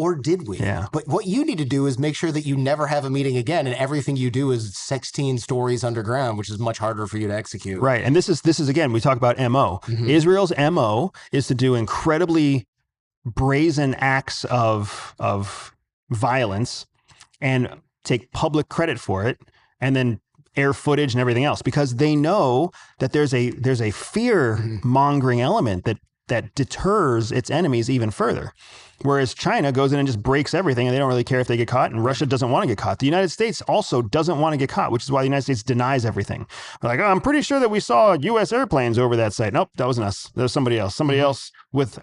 or did we? Yeah. But what you need to do is make sure that you never have a meeting again, and everything you do is 16 stories underground, which is much harder for you to execute. Right. And this is again, we talk about MO. Israel's MO is to do incredibly brazen acts of violence and take public credit for it, and then air footage and everything else, because they know that there's a fear mongering element that deters its enemies even further. Whereas China goes in and just breaks everything, and they don't really care if they get caught, and Russia doesn't want to get caught. The United States also doesn't want to get caught, which is why the United States denies everything. They're like, oh, I'm pretty sure that we saw U.S. airplanes over that site. Nope, that wasn't us. That was somebody else. Somebody else with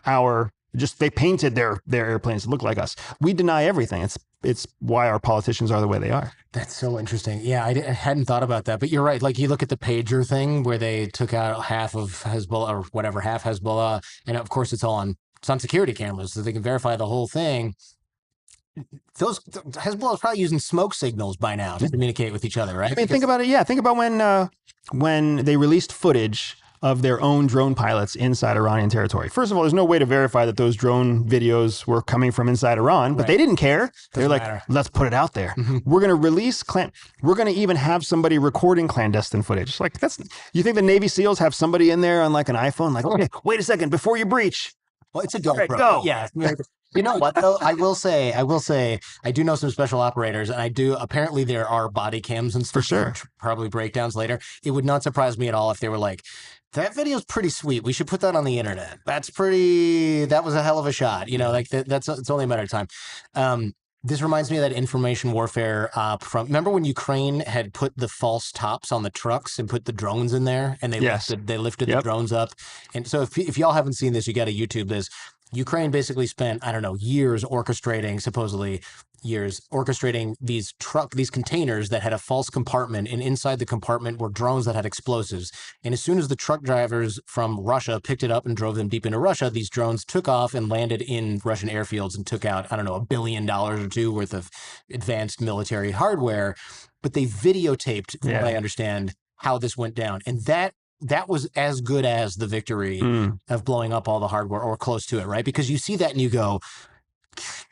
they painted their airplanes to look like us. We deny everything. It's why our politicians are the way they are. That's so interesting. Yeah, I hadn't thought about that, but you're right. Like, you look at the pager thing where they took out half of Hezbollah, or whatever, half Hezbollah, and of course it's on security cameras, so they can verify the whole thing. Hezbollah is probably using smoke signals by now to communicate with each other, right? I mean, think about it. Yeah, think about when they released footage of their own drone pilots inside Iranian territory. First of all, there's no way to verify that those drone videos were coming from inside Iran, but they didn't care. They're like, let's put it out there. We're going to release, we're going to even have somebody recording clandestine footage. Like, you think the Navy SEALs have somebody in there on like an iPhone? Like, okay, wait a second, before you breach. Well, it's a GoPro. Right, go. Yeah. You know what, though? I will say, I do know some special operators, and apparently there are body cams and stuff. For sure. Probably breakdowns later. It would not surprise me at all if they were like, that video's pretty sweet. We should put that on the internet. That was a hell of a shot. You know, like it's only a matter of time. This reminds me of that information warfare remember when Ukraine had put the false tops on the trucks and put the drones in there, and they lifted the drones up. And so if y'all haven't seen this, you got to YouTube this. Ukraine basically spent, I don't know, years orchestrating these containers that had a false compartment, and inside the compartment were drones that had explosives. And as soon as the truck drivers from Russia picked it up and drove them deep into Russia, these drones took off and landed in Russian airfields and took out, I don't know, $1 billion or $2 worth of advanced military hardware. But they videotaped, from what I understand, how this went down. And that was as good as the victory of blowing up all the hardware, or close to it, right? Because you see that and you go,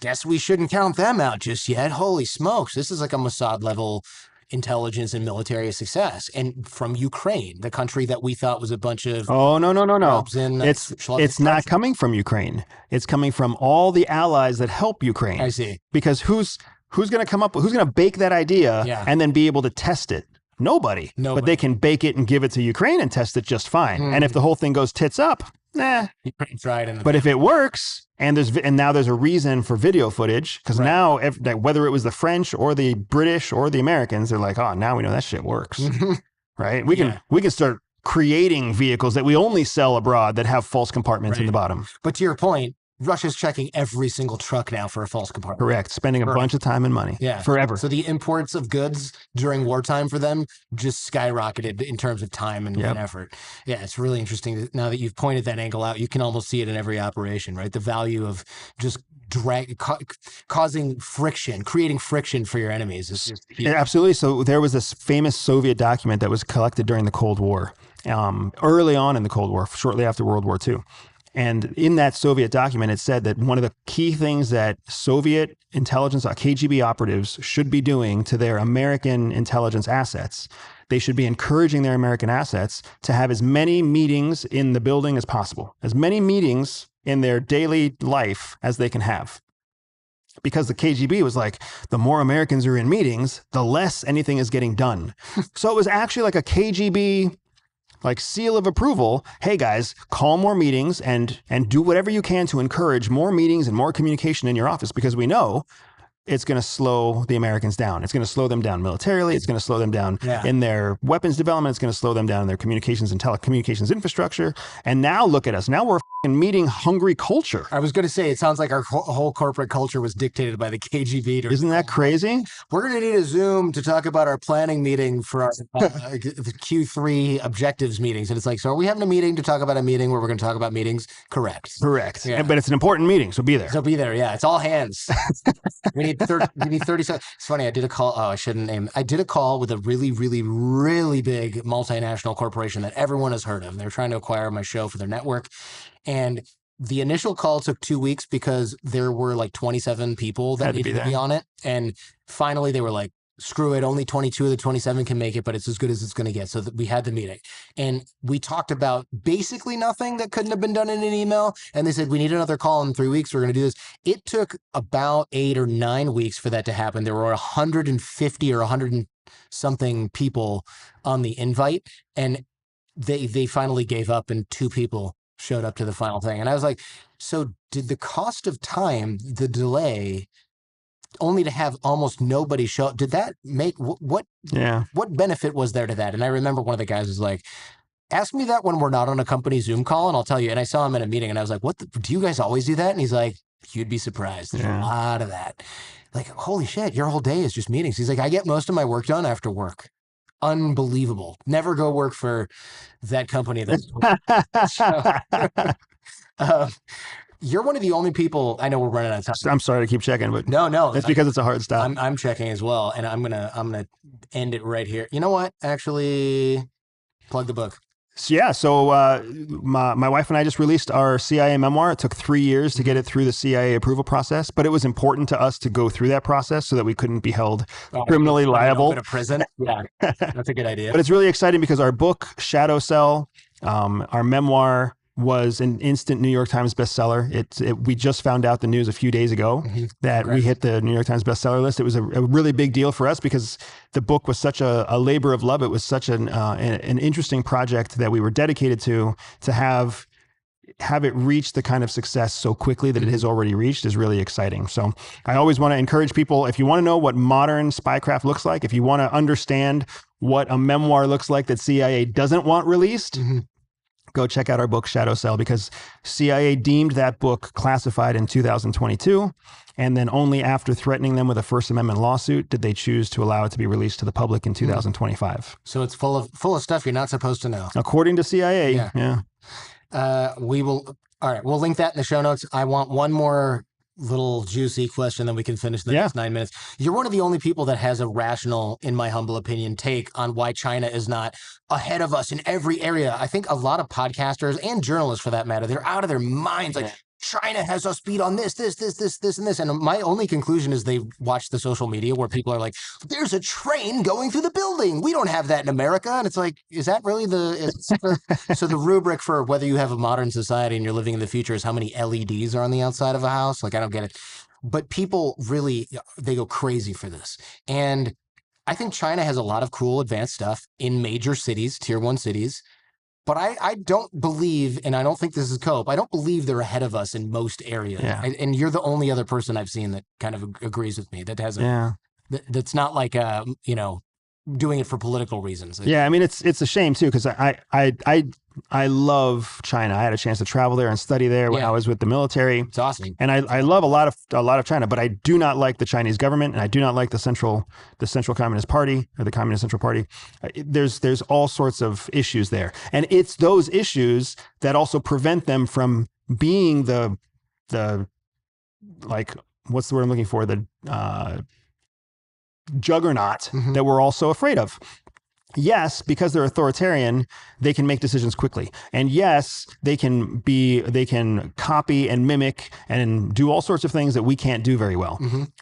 guess we shouldn't count them out just yet. Holy smokes, this is like a Mossad level intelligence and military success. And from Ukraine, the country that we thought was a bunch of no. It's not coming from Ukraine. It's coming from all the allies that help Ukraine. I see. Because who's going to come up, who's going to bake that idea and then be able to test it Nobody. But they can bake it and give it to Ukraine and test it just fine. And if the whole thing goes tits up, but if it works and now there's a reason for video footage, because now whether it was the French or the British or the Americans, they're like, oh, now we know that shit works, right? We can start creating vehicles that we only sell abroad that have false compartments in the bottom. But to your point, Russia's checking every single truck now for a false compartment. Correct. Spending a bunch of time and money. Yeah. Forever. So the imports of goods during wartime for them just skyrocketed in terms of time and effort. Yeah, it's really interesting. Now that you've pointed that angle out, you can almost see it in every operation, right? The value of just causing friction, creating friction for your enemies is just huge. Absolutely. So there was this famous Soviet document that was collected during the Cold War, early on in the Cold War, shortly after World War II. And in that Soviet document, it said that one of the key things that Soviet intelligence, KGB operatives should be doing to their American intelligence assets, they should be encouraging their American assets to have as many meetings in the building as possible, as many meetings in their daily life as they can have. Because the KGB was like, the more Americans are in meetings, the less anything is getting done. So it was actually like a KGB seal of approval. Hey guys, call more meetings and do whatever you can to encourage more meetings and more communication in your office, because we know it's going to slow the Americans down. It's going to slow them down militarily. It's going to slow them down in their weapons development. It's going to slow them down in their communications and telecommunications infrastructure. And now look at us. Now we're a meeting hungry culture. I was going to say, it sounds like our whole corporate culture was dictated by the KGB. Isn't that crazy? We're going to need a Zoom to talk about our planning meeting for our Q3 objectives meetings. And it's like, so are we having a meeting to talk about a meeting where we're going to talk about meetings? Correct. Yeah. But it's an important meeting, so be there. Yeah. It's all hands. We need 30 seconds. It's funny. I did a call. Oh, I shouldn't name. I did a call with a really, really, really big multinational corporation that everyone has heard of. They're trying to acquire my show for their network. And the initial call took 2 weeks because there were like 27 people that needed to be on it. And finally they were like, screw it, only 22 of the 27 can make it, but it's as good as it's going to get. So that we had the meeting and we talked about basically nothing that couldn't have been done in an email. And they said, we need another call in 3 weeks. We're going to do this. It took about 8 or 9 weeks for that to happen. There were 150 or 100 and something people on the invite, and they finally gave up, and 2 people showed up to the final thing. And I was like, so did the cost of time, the delay, only to have almost nobody show up, did that make what benefit was there to that? And I remember one of the guys was like, ask me that when we're not on a company Zoom call and I'll tell you. And I saw him at a meeting and I was like, do you guys always do that? And he's like, you'd be surprised. There's a lot of that. Like, holy shit, your whole day is just meetings. He's like, I get most of my work done after work. Unbelievable. Never go work for that company. You're one of the only people. I know we're running out of time. I'm sorry to keep checking, but no, it's because it's a hard stop. I'm checking as well, and I'm gonna end it right here. You know what? Actually, plug the book. So my wife and I just released our CIA memoir. It took 3 years to get it through the CIA approval process, but it was important to us to go through that process so that we couldn't be held criminally liable. Go to prison. Yeah, that's a good idea. But it's really exciting because our book, Shadow Cell, our memoir, was an instant New York Times bestseller. We just found out the news a few days ago that we hit the New York Times bestseller list. It was a really big deal for us because the book was such a labor of love. It was such an interesting project that we were dedicated to have it reach the kind of success so quickly that it has already reached is really exciting. So I always want to encourage people, if you want to know what modern spycraft looks like, if you want to understand what a memoir looks like that CIA doesn't want released, go check out our book, Shadow Cell, because CIA deemed that book classified in 2022. And then only after threatening them with a First Amendment lawsuit did they choose to allow it to be released to the public in 2025. So it's full of stuff you're not supposed to know. According to CIA, yeah. All right, we'll link that in the show notes. I want one more little juicy question, then we can finish the next 9 minutes. You're one of the only people that has a rational, in my humble opinion, take on why China is not ahead of us in every area. I think a lot of podcasters and journalists, for that matter, they're out of their minds. Like, China has us beat on this, and this. And my only conclusion is they watch the social media where people are like, there's a train going through the building. We don't have that in America. And it's like, is that really so the rubric for whether you have a modern society and you're living in the future is how many LEDs are on the outside of a house? Like, I don't get it. But people really, they go crazy for this. And I think China has a lot of cool advanced stuff in major cities, tier 1 cities. But I don't believe, and I don't think this is cope, I don't believe they're ahead of us in most areas. Yeah. And you're the only other person I've seen that kind of agrees with me, that has that's not like, doing it for political reasons. Yeah, I mean it's a shame too, because I love China. I had a chance to travel there and study there when I was with the military. It's awesome, and I love a lot of China, but I do not like the Chinese government, and I do not like the Central Communist Party or the Communist Central Party. There's all sorts of issues there, and it's those issues that also prevent them from being the like, what's the word I'm looking for, the juggernaut that we're all so afraid of. Yes, because they're authoritarian, they can make decisions quickly. And yes, they can copy and mimic and do all sorts of things that we can't do very well.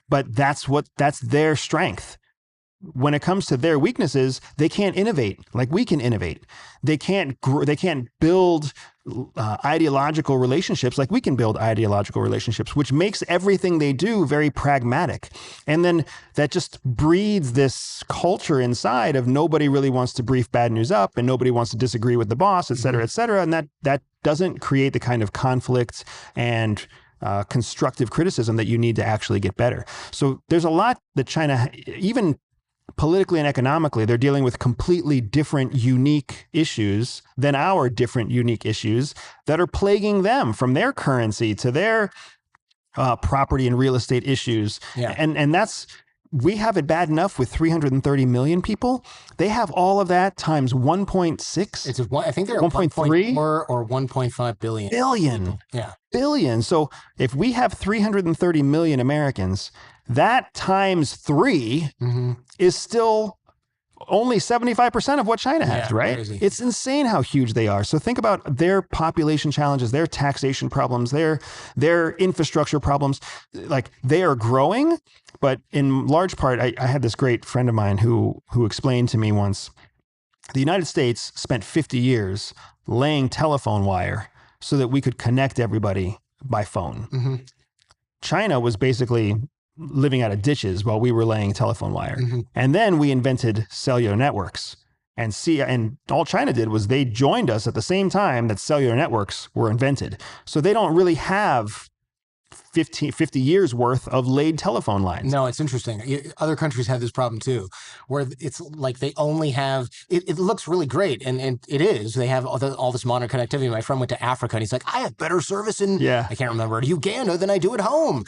But that's their strength. When it comes to their weaknesses, they can't innovate like we can innovate. They can't build ideological relationships like we can build ideological relationships, which makes everything they do very pragmatic. And then that just breeds this culture inside of nobody really wants to brief bad news up, and nobody wants to disagree with the boss, et cetera, et cetera. And that doesn't create the kind of conflict and constructive criticism that you need to actually get better. So there's a lot that China, even politically and economically, they're dealing with completely different, unique issues than our different, unique issues that are plaguing them, from their currency to their property and real estate issues. Yeah. And we have it bad enough with 330 million people. They have all of that times 1.6. I think they're 1.3 or 1.5 billion. Billion. Yeah. Billion. So if we have 330 million Americans, that times 3 is still only 75% of what China has, right? Crazy. It's insane how huge they are. So think about their population challenges, their taxation problems, their infrastructure problems. Like, they are growing, but in large part, I had this great friend of mine who explained to me once, the United States spent 50 years laying telephone wire so that we could connect everybody by phone. China was basically living out of ditches while we were laying telephone wire. And then we invented cellular networks. And all China did was they joined us at the same time that cellular networks were invented. So they don't really have 50 years worth of laid telephone lines. No, it's interesting. Other countries have this problem too, where it's like they only have, it looks really great. And it is, they have all this modern connectivity. My friend went to Africa and he's like, I have better service in, I can't remember, Uganda than I do at home.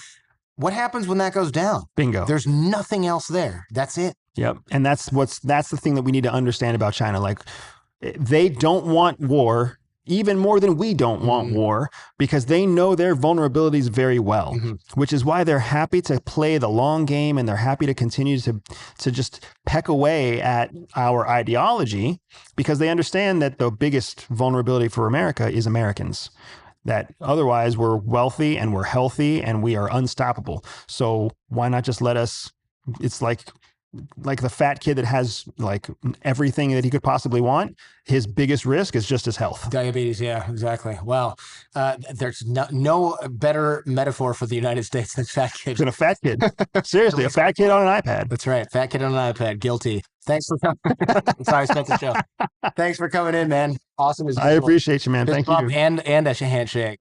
What happens when that goes down? Bingo. There's nothing else there. That's it. Yep. And that's the thing that we need to understand about China. Like, they don't want war even more than we don't want war, because they know their vulnerabilities very well, which is why they're happy to play the long game, and they're happy to continue to just peck away at our ideology, because they understand that the biggest vulnerability for America is Americans. That otherwise we're wealthy and we're healthy and we are unstoppable. So why not just let us, it's like the fat kid that has like everything that he could possibly want. His biggest risk is just his health. Diabetes. Yeah, exactly. Well, there's no better metaphor for the United States than fat kid. Than a fat kid. Seriously, a fat kid on an iPad. That's right. Fat kid on an iPad. Guilty. Thanks for coming. That's how I spent the show. Thanks for coming in, man. Awesome. I appreciate you, man. Thank you. And a handshake.